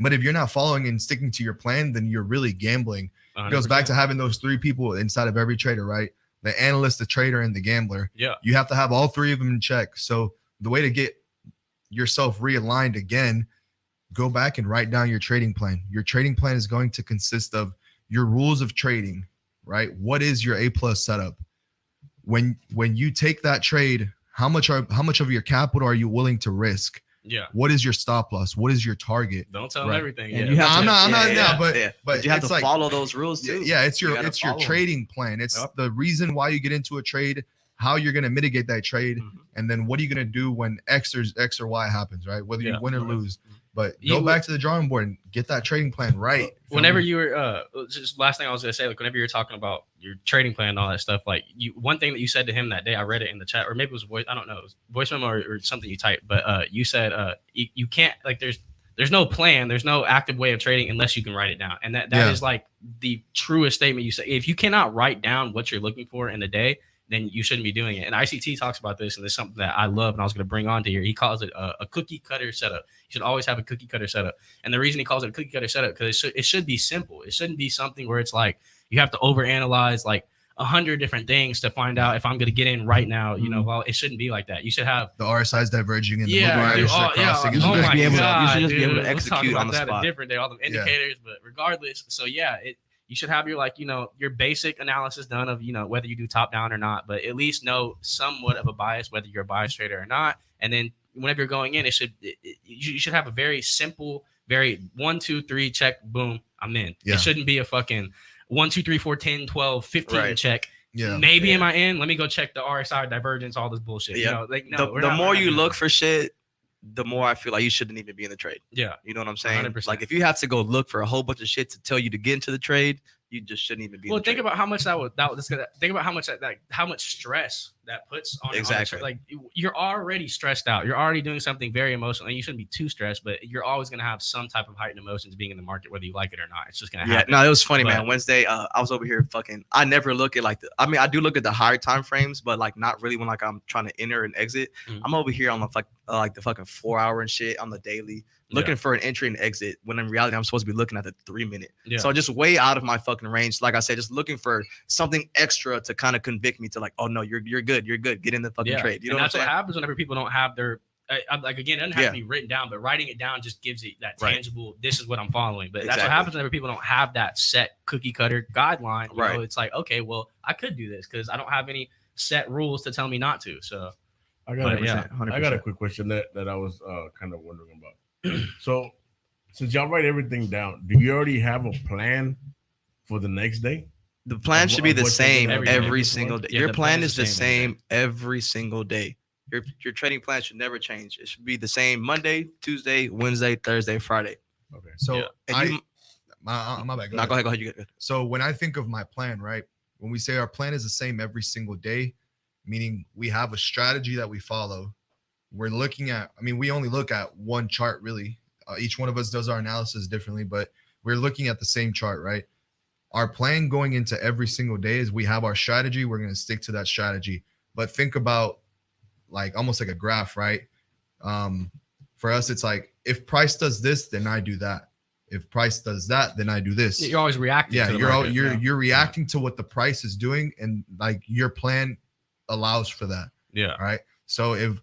But if you're not following and sticking to your plan, then you're really gambling. 100%. It goes back to having those 3 people inside of every trader, right? The analyst, the trader, and the gambler. Yeah. You have to have all 3 of them in check. So the way to get yourself realigned again, go back and write down your trading plan. Your trading plan is going to consist of your rules of trading, right? What is your A+ setup? When you take that trade, how much of your capital are you willing to risk? Yeah. What is your stop loss? What is your target? Don't tell them everything. And Yeah. you have I'm to, not, but you have it's to like, follow those rules too. yeah, it's your follow them. trading plan. It's Yep. the reason why you get into a trade, how you're going to mitigate that trade, and then what are you going to do when X or Y happens, right? Whether you win or lose. But go back to the drawing board and get that trading plan right. Whenever you were just last thing I was gonna say, like whenever you were talking about your trading plan and all that stuff, like one thing that you said to him that day, I read it in the chat, or maybe it was voice, I don't know, it was voice memo or something you typed, but you said you can't, like there's no plan, there's no active way of trading unless you can write it down. And that is like the truest statement you say. If you cannot write down what you're looking for in the day, then you shouldn't be doing it. And ICT talks about this, and it's something that I love, and I was going to bring on to here. He calls it a cookie cutter setup. You should always have a cookie cutter setup. And the reason he calls it a cookie cutter setup, because it should be simple. It shouldn't be something where it's like you have to overanalyze like 100 different things to find out if I'm going to get in right now. You know, well, it shouldn't be like that. You should have the RSI is diverging and the moving dude, averages are crossing. You should just be able to- God, you should just be able to dude, let's talk execute about on the that spot. a different day, all the indicators, but regardless. So yeah, you should have your your basic analysis done of, whether you do top down or not, but at least know somewhat of a bias, whether you're a bias trader or not. And then whenever you're going in, you should have a very simple, very 1, 2, 3, check, boom, I'm in. Yeah. It shouldn't be a fucking 1, 2, 3, 4, 10, 12, 15 check. Yeah. Maybe am I in? Let me go check the RSI divergence, all this bullshit. Yeah. The more you look for shit, the more I feel like you shouldn't even be in the trade. Yeah. You know what I'm saying? 100%. Like if you have to go look for a whole bunch of shit to tell you to get into the trade, you just shouldn't even be. Well, in the think trade. about how much think about how much how much stress that puts on Exactly. on like you're already stressed out. You're already doing something very emotional, and you shouldn't be too stressed. But you're always gonna have some type of heightened emotions being in the market, whether you like it or not. It's just gonna happen. No, it was funny, But- man. Wednesday, I was over here I never look at I do look at the higher time frames, but like not really when like I'm trying to enter and exit. Mhm. I'm over here on the like the fucking 4 hour and shit on the daily, looking for an entry and exit, when in reality I'm supposed to be looking at the 3 minute. Yeah. So just way out of my fucking range. Like I said, just looking for something extra to kind of convict me to like, oh no, you're good, get in the fucking trade. You know and that's what I'm what saying? happens whenever people don't have their like again, it doesn't have to be written down, but writing it down just gives it that tangible. This is what I'm following. But that's what happens whenever people don't have that set cookie cutter guideline. You know, it's like, okay, well, I could do this because I don't have any set rules to tell me not to. So I got 100%. a quick question that I was kind of wondering about. So since y'all write everything down, do you already have a plan for the next day? The plan should be the same every single day. Yeah, Your the plan plan is the is the same same every single day. Your trading plan should never change. It should be the same Monday, Tuesday, Wednesday, Thursday, Friday. Okay. So And my bad. go ahead. You go. So when I think of my plan, right? When we say our plan is the same every single day, meaning we have a strategy that we follow. We're looking at, we only look at one chart really. Each one of us does our analysis differently, but we're looking at the same chart, right? Our plan going into every single day is we have our strategy. We're going to stick to that strategy. But think about like almost like a graph, right? For us, it's like if price does this, then I do that. If price does that, then I do this. you're always reacting. Yeah, to the you're market. you're reacting to what the price is doing, and like your plan allows for that. Yeah. All right. So if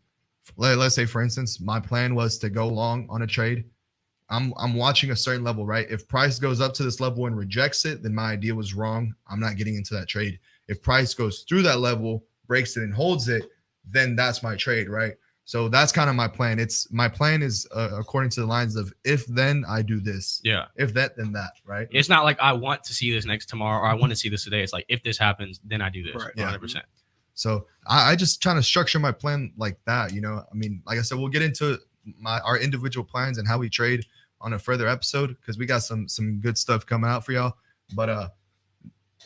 let's say for instance, my plan was to go long on a trade. I'm watching a certain level, right? If price goes up to this level and rejects it, then my idea was wrong. I'm not getting into that trade. If price goes through that level, breaks it and holds it, then that's my trade, right? So that's kind of my plan. My plan is according to the lines of if then I do this. Yeah. If that, then that, right? It's not like I want to see this next tomorrow or I want to see this today. It's like if this happens, then I do this. Right. 100%. So I just trying to structure my plan like that, like I said, we'll get into our individual plans and how we trade on a further episode because we got some good stuff coming out for y'all. But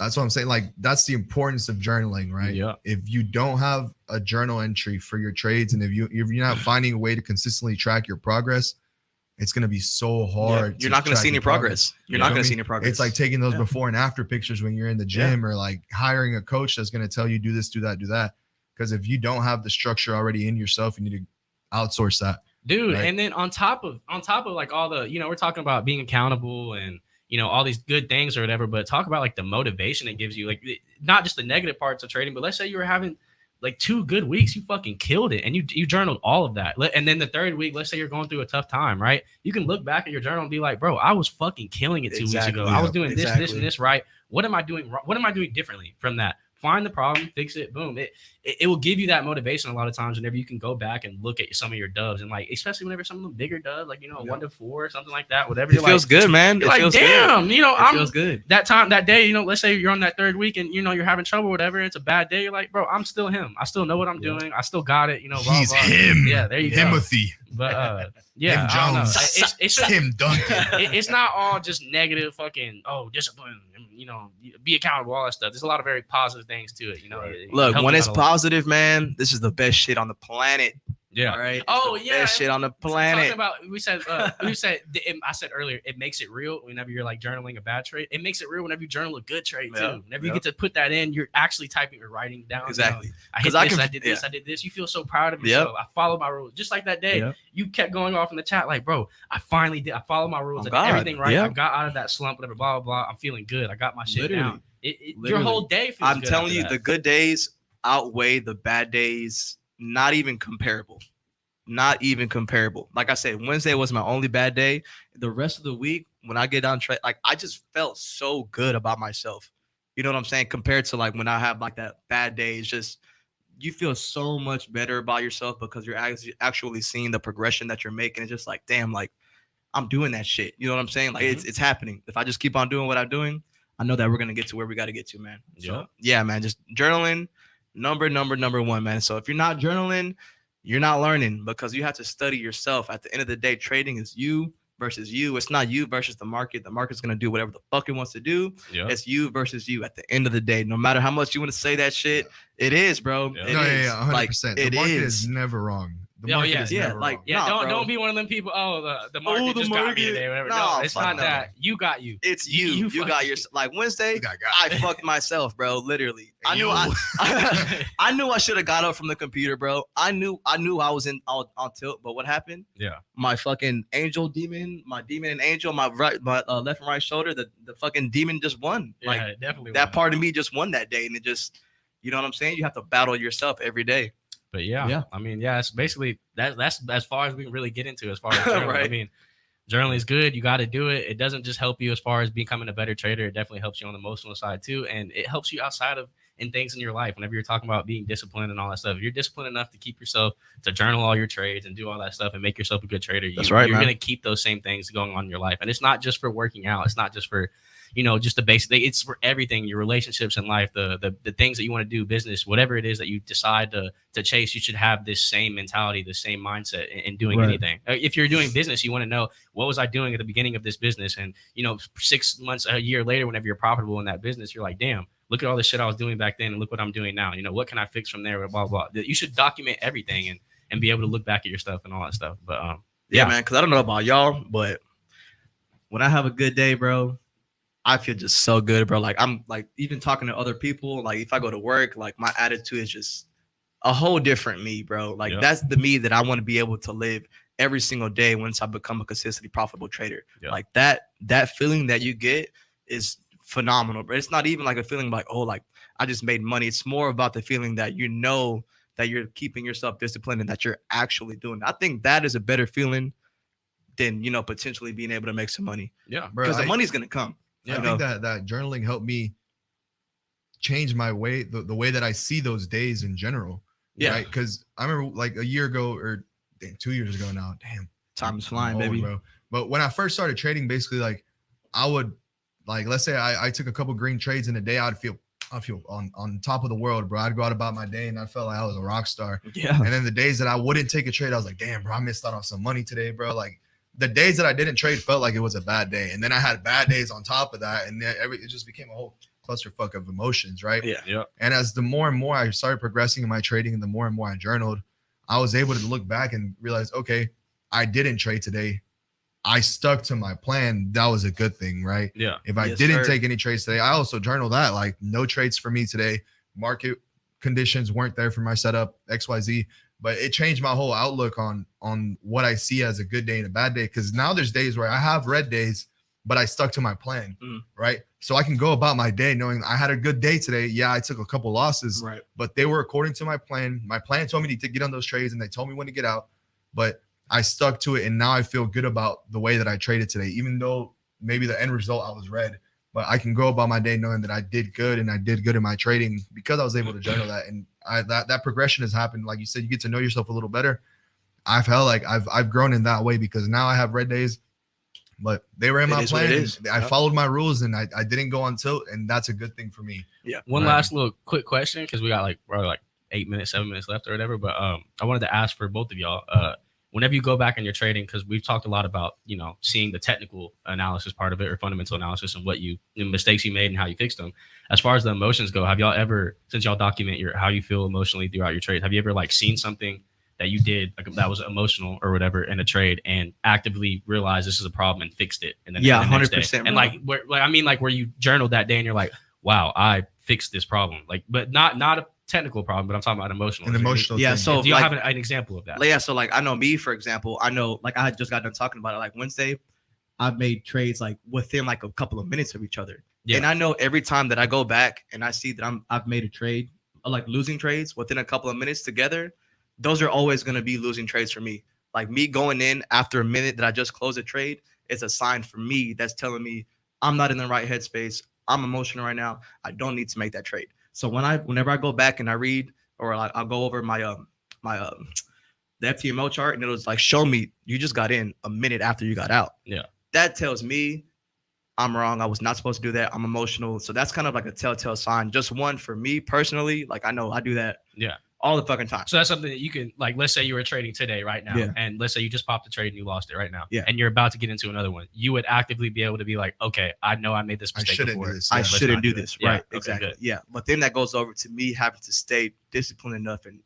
That's what I'm saying. Like, that's the importance of journaling, right? Yeah. If you don't have a journal entry for your trades, and if you're not finding a way to consistently track your progress, it's going to be so hard. You're not going to see any progress. You're not going to see any progress. It's like taking those before and after pictures when you're in the gym, or like hiring a coach that's going to tell you do this, do that, do that. Because if you don't have the structure already in yourself, you need to outsource that. Dude, right? and then on top of like all the, we're talking about being accountable and all these good things or whatever, but talk about like the motivation it gives you, like not just the negative parts of trading, but let's say you were having like 2 good weeks, you fucking killed it, and you journaled all of that. And then the third week, let's say you're going through a tough time, right? You can look back at your journal and be like, bro, I was fucking killing it 2 weeks ago. I was doing this, and this right. What am I doing wrong? What am I doing differently from that? Find the problem, fix it, boom. It will give you that motivation a lot of times whenever you can go back and look at some of your dubs, and like, especially whenever some of them bigger dubs, like 1 to 4 or something like that, whatever. It feels good, man. It feels damn, good. It feels good. That day, let's say you're on that third week and you're having trouble, or whatever. It's a bad day. You're like, bro, I'm still him. I still know what I'm doing. I still got it. Blah, He's blah. him. Yeah, there you Timothy. go. But Him I don't know. Jones. It's Tim Duncan. it's not all just negative fucking discipline, be accountable, all that stuff. There's a lot of very positive things to it. It Look, helps when you it's out a lot. positive, man, this is the best shit on the planet. Yeah. All right. Oh, It's the yeah. best shit on the Talking planet. about, I said earlier, it makes it real whenever you're like journaling a bad trade. It makes it real whenever you journal a good trade too. Yeah, Whenever you get to put that in, you're actually typing or writing down. Exactly. I hit 'Cause I this, can- I did this, yeah. I did this. You feel so proud of Yep. yourself. I followed my rules. Just like that day, Yep. you kept going off in the chat like, bro, I finally did. I followed my rules. Oh, I did God. everything right. Yeah. I got out of that slump, whatever, blah, blah, blah. I'm feeling good. I got my shit Literally. down. Your Literally. whole day feels I'm good telling after you, that. the good days outweigh the bad days. Not even comparable. Not even comparable. Like I said, Wednesday was my only bad day. The rest of the week, when I get on trade, like I just felt so good about myself. You know what I'm saying? Compared to like when I have like that bad day, it's just you feel so much better about yourself because you're actually seeing the progression that you're making. It's just like, damn, like I'm doing that shit. You know what I'm saying? Like it's happening. If I just keep on doing what I'm doing, I know that we're gonna get to where we got to get to, man. So yeah, man, just journaling, number one, man. So if you're not journaling, you're not learning because you have to study yourself. At the end of the day, trading is you versus you. It's not you versus the market. The market's going to do whatever the fuck it wants to do. Yep. It's you versus you at the end of the day. No matter how much you want to say that shit, it is, bro. Yeah. It No, is. yeah, 100%. Like, the it market is. is never wrong. The Oh, market yeah, is yeah, never like, wrong. Yeah, Nah, bro. don't be one of them people. The market the just got me market. today. Whatever. Nah, No, it's fuck not no. that. You got you. It's you. You got fucking- your like Wednesday. You got I fucked myself, bro. Literally. I knew you. I knew I should have got up from the computer, bro. I knew I was on tilt, but what happened? Yeah. My fucking angel demon, my demon and angel, my left and right shoulder, the fucking demon just won. Yeah, Like it definitely. that was. part of me just won that day, and it just, you know what I'm saying? You have to battle yourself every day. But yeah, I mean, yeah, it's basically that's as far as we can really get into as far as journaling. Right. I mean, journaling is good. You got to do it. It doesn't just help you as far as becoming a better trader. It definitely helps you on the emotional side too, and it helps you outside of in things in your life. Whenever you're talking about being disciplined and all that stuff, if you're disciplined enough to keep yourself to journal all your trades and do all that stuff and make yourself a good trader, That's right, you're man. gonna keep those same things going on in your life. And it's not just for working out. It's not just for just the basic thing. It's for everything, your relationships in life, the things that you want to do, business, whatever it is that you decide to chase. You should have this same mentality, the same mindset in doing Right. anything. If you're doing business, you want to know, what was I doing at the beginning of this business? And 6 months, a year later, whenever you're profitable in that business, you're like, damn, look at all the shit I was doing back then and look what I'm doing now. What can I fix from there? Blah, blah, blah. You should document everything and be able to look back at your stuff and all that stuff. But Yeah, man, because I don't know about y'all, but when I have a good day, bro, I feel just so good, bro. Like I'm like even talking to other people, like if I go to work, like my attitude is just a whole different me, bro. Like Yeah. that's the me that I want to be able to live every single day once I become a consistently profitable trader. Yeah. Like that feeling that you get is phenomenal, but it's not even like a feeling like, oh, like I just made money. It's more about the feeling that that you're keeping yourself disciplined and that you're actually doing it. I think that is a better feeling than potentially being able to make some money, yeah. Bro, because the I- money's gonna come. I think that journaling helped me change my way, the way that I see those days in general. Yeah. Right. Because I remember like a year ago or 2 years ago now. Damn. Time is I'm flying, old, baby. bro. But when I first started trading, basically like I would like, let's say I took a couple green trades in a day, I'd feel on top of the world, bro. I'd go out about my day and I felt like I was a rock star. Yeah. And then the days that I wouldn't take a trade, I was like, damn, bro, I missed out on some money today, bro. Like the days that I didn't trade felt like it was a bad day. And then I had bad days on top of that. And then it just became a whole clusterfuck of emotions, right? Yeah. Yeah. And as the more and more I started progressing in my trading and the more and more I journaled, I was able to look back and realize, okay, I didn't trade today. I stuck to my plan. That was a good thing, right? Yeah. If I Yes, didn't sir. take any trades today, I also journaled that, like, no trades for me today. Market conditions weren't there for my setup, XYZ. But it changed my whole outlook on what I see as a good day and a bad day. Because now there's days where I have red days, but I stuck to my plan, right? So I can go about my day knowing I had a good day today. Yeah, I took a couple losses, Right. but they were according to my plan. My plan told me to get on those trades, and they told me when to get out. But I stuck to it, and now I feel good about the way that I traded today, even though maybe the end result I was red. But I can go about my day knowing that I did good, and I did good in my trading because I was able to journal that. And that progression has happened. Like you said, you get to know yourself a little better. I felt like I've grown in that way because now I have red days, but they were in my plan. And I followed my rules, and I didn't go on tilt, and that's a good thing for me. Yeah. One last little quick question, because we got probably 7 minutes left or whatever. But I wanted to ask for both of y'all. Whenever you go back in your trading, because we've talked a lot about, seeing the technical analysis part of it or fundamental analysis and the mistakes you made and how you fixed them. As far as the emotions go, have y'all ever, since y'all document how you feel emotionally throughout your trade, have you ever seen something that you did that was emotional or whatever in a trade and actively realized this is a problem and fixed it? And then 100%. And where you journaled that day and you're like, wow, I fixed this problem. But not a technical problem, but I'm talking about emotional. An emotional Yeah. thing. So do you have an example of that? Yeah. So I know me, for example, I had just got done talking about it. Wednesday, I've made trades within a couple of minutes of each other. Yeah. And I know every time that I go back and I see that I've made a trade, losing trades within a couple of minutes together, those are always going to be losing trades for me. Me going in after a minute that I just closed a trade, it's a sign for me that's telling me I'm not in the right headspace. I'm emotional right now. I don't need to make that trade. So whenever I go back and I read, or I'll go over my the FTMO chart, and it was show me you just got in a minute after you got out. Yeah. That tells me I'm wrong. I was not supposed to do that. I'm emotional. So that's kind of a telltale sign. Just one for me personally. I know I do that. Yeah. All the fucking time. So that's something that you can, let's say you were trading today right now, and let's say you just popped a trade and you lost it right now, and you're about to get into another one. You would actively be able to be like, okay, I know I made this mistake before. I shouldn't do this. Right. Yeah, exactly. okay, yeah. But then that goes over to me having to stay disciplined enough and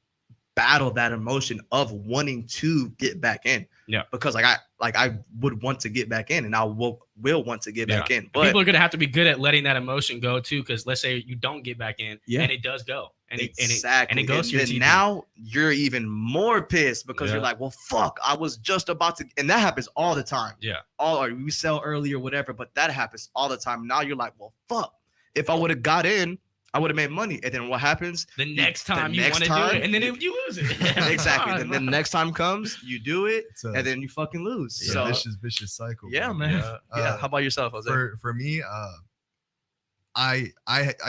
battle that emotion of wanting to get back in. Yeah. Because I would want to get back in, and I will want to get back in. But people are gonna have to be good at letting that emotion go too, because let's say you don't get back in, and it does go, and exactly, it goes to your then TP. Now you're even more pissed because you're like, well, fuck, I was just about to, and that happens all the time. Yeah. Or we sell early or whatever, but that happens all the time. Now you're like, well, fuck, if I would have got in, I would have made money. And then what happens? The next time you want to do it, and then you lose it. Exactly. Then the next time comes, you do it, and then you fucking lose. It's So a vicious cycle. yeah, bro. man. Yeah. How about yourself, Jose? For me, I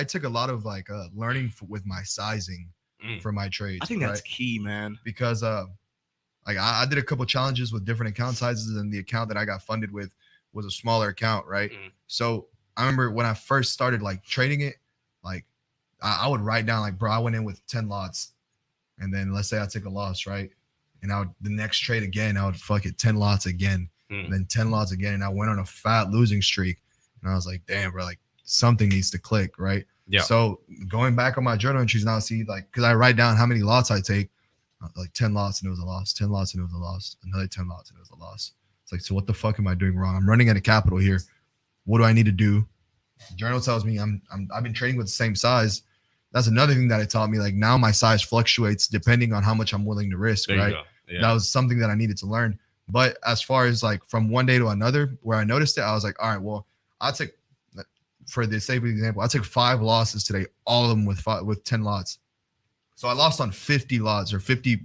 took a lot of learning with my sizing for my trades. I think that's key, man. Because I did a couple challenges with different account sizes, and the account that I got funded with was a smaller account, right? So I remember when I first started trading it, I would write down bro, I went in with 10 lots, and then let's say I took a loss, right? And the next trade again, I would 10 lots again, and then 10 lots again, and I went on a fat losing streak, and I was like, damn, bro, something needs to click, right? Yeah. So going back on my journal entries now, see because I write down how many lots I take, 10 lots and it was a loss, 10 lots and it was a loss, another 10 lots and it was a loss. It's so what the fuck am I doing wrong? I'm running out of capital here. What do I need to do? The journal tells me I've been trading with the same size. That's another thing that it taught me. Now my size fluctuates depending on how much I'm willing to risk, right? Yeah. That was something that I needed to learn. But as far as from one day to another, where I noticed it, I was like, all right, well, I took, for the sake of example, I took 5 losses today, all of them with 10 lots. So I lost on 50 lots or 50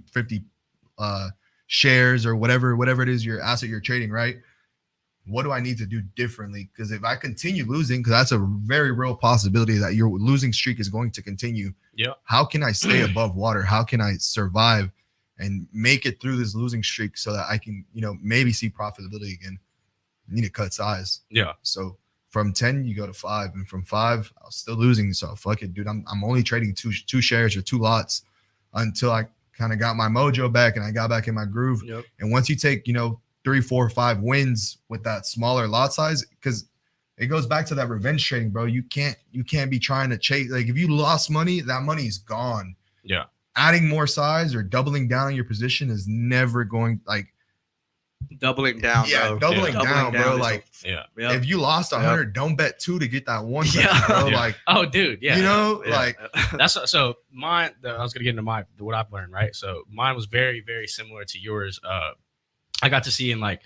shares or whatever it is your asset you're trading, right? What do I need to do differently? Because if I continue losing, because that's a very real possibility that your losing streak is going to continue. Yeah. How can I stay above water? How can I survive and make it through this losing streak so that I can, maybe see profitability again? I need to cut size. Yeah. So from 10, you go to 5, and from 5, I was still losing. So fuck it, dude. I'm only trading two shares or 2 lots until I kind of got my mojo back and I got back in my groove. Yep. And once you take, 3, 4, 5 wins with that smaller lot size, because it goes back to that revenge trading, bro. You can't be trying to chase. Like if you lost money, that money is gone. Yeah. Adding more size or doubling down on your position is never going doubling down. Yeah, bro. doubling down, bro. is like Yeah. if you lost 100, don't bet 2 to get that 1. Yeah. Bro. Yeah. Like, Oh, dude. Yeah. you know, Yeah. like That's so mine. I was gonna get into what I've learned, right? So mine was very, very similar to yours. I got to see in like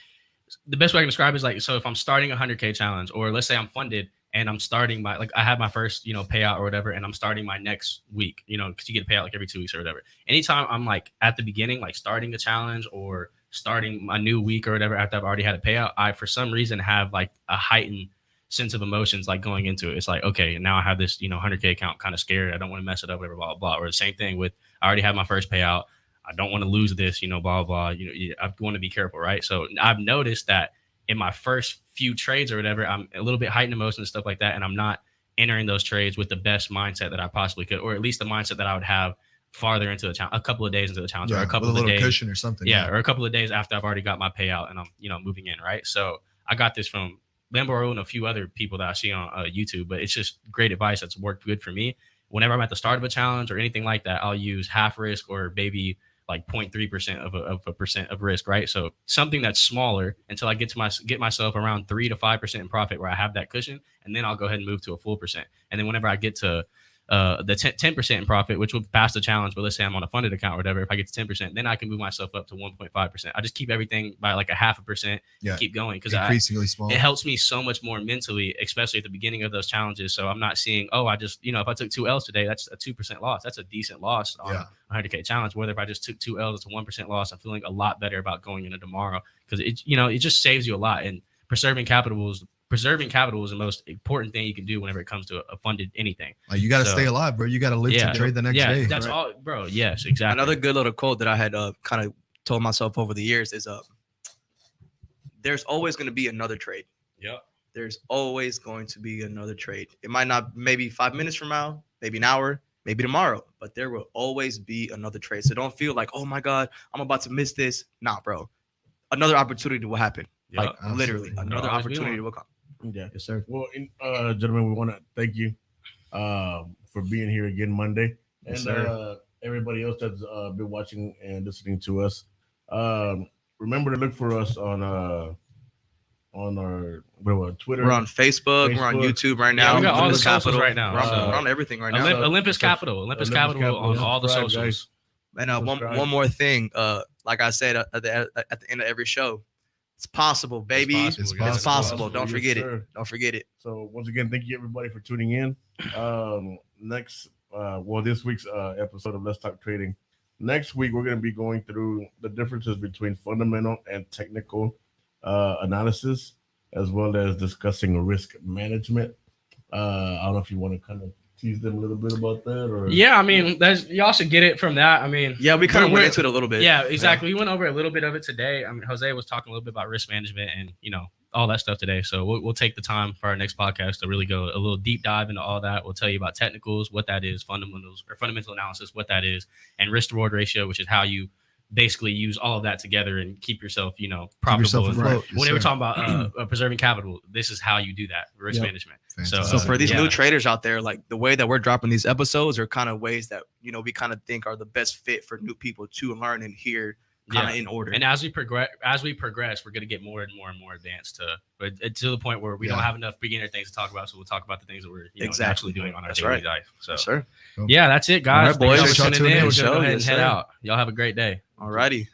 the best way I can describe it is like, so if I'm starting a 100K challenge, or let's say I'm funded and I'm starting my, like I had my first, payout or whatever, and I'm starting my next week, because you get a payout like every 2 weeks or whatever. Anytime I'm like at the beginning, like starting a challenge or starting a new week or whatever, after I've already had a payout, I for some reason have like a heightened sense of emotions like going into it. It's like, okay, now I have this 100K account, kind of scared, I don't want to mess it up, whatever, blah blah. Or the same thing with, I already have my first payout, I don't want to lose this, blah blah. I want to be careful, right? So I've noticed that in my first few trades or whatever, I'm a little bit heightened emotions and stuff like that, and I'm not entering those trades with the best mindset that I possibly could, or at least the mindset that I would have farther into the challenge, a couple of days into the challenge, or a couple with a of little days cushion or something. yeah, or a couple of days after I've already got my payout and I'm moving in, right? So I got this from Lambo and a few other people that I see on YouTube, but it's just great advice that's worked good for me. Whenever I'm at the start of a challenge or anything like that, I'll use half risk or maybe like 0.3% of a percent of risk, right? So something that's smaller until I get myself around 3 to 5% in profit, where I have that cushion, and then I'll go ahead and move to a full percent. And then whenever I get to the 10% in profit, which will pass the challenge, but let's say I'm on a funded account or whatever, if I get to 10%, then I can move myself up to 1.5%. I just keep everything by like a 0.5%, keep going, because increasingly small. It helps me so much more mentally, especially at the beginning of those challenges. So I'm not seeing, I just, if I took 2 L's today, that's a 2% loss. That's a decent loss on a 100K challenge. Whether if I just took 2 L's, it's a 1% loss. I'm feeling a lot better about going into tomorrow, because it just saves you a lot. And preserving capital is the most important thing you can do whenever it comes to a funded anything. Like you got to stay alive, bro. You got to live to trade the next day. Yeah, that's all, bro. Yes, exactly. Another good little quote that I had kind of told myself over the years is there's always going to be another trade. Yep. There's always going to be another trade. It might not, maybe 5 minutes from now, maybe an hour, maybe tomorrow, but there will always be another trade. So don't feel like, oh my God, I'm about to miss this. Nah, bro. Another opportunity will happen. Yep. Like literally, another opportunity will come. Yeah. Yes, sir. Well, gentlemen, we want to thank you for being here again Monday, and everybody else that's been watching and listening to us. Remember to look for us on our Twitter. We're on Facebook. We're on YouTube right now. Yeah, we got all the Olympus socials right now. We're on everything right now. Olympus Capital on all the socials. Guys. And one more thing, like I said at the end of every show, it's possible, baby. It's possible. Don't Yes, forget sir. it. Don't forget it. So once again, thank you everybody for tuning in. This week's episode of Let's Talk Trading. Next week, we're going to be going through the differences between fundamental and technical analysis, as well as discussing risk management. I don't know if you want to kind of tease them a little bit about that, or yeah, I mean, y'all should get it from that. I mean, yeah, we kind of went into it a little bit. Yeah, exactly. We went over a little bit of it today. I mean, Jose was talking a little bit about risk management and all that stuff today. So we'll take the time for our next podcast to really go a little deep dive into all that. We'll tell you about technicals, what that is, fundamentals or fundamental analysis, what that is, and risk to reward ratio, which is how you basically use all of that together and keep yourself, profitable. When they were talking about preserving capital, this is how you do that, risk management. So for these new traders out there, like the way that we're dropping these episodes are kind of ways that, we kind of think are the best fit for new people to learn and hear kind of in order. And as we progress, we're going to get more and more and more advanced to the point where we don't have enough beginner things to talk about. So we'll talk about the things that we're actually doing on our daily life. So sir. Yeah, that's it, guys. All right, boys. Thanks for tuning in. We're going to Show, go ahead and yes, head sir. out. Y'all have a great day. Alrighty.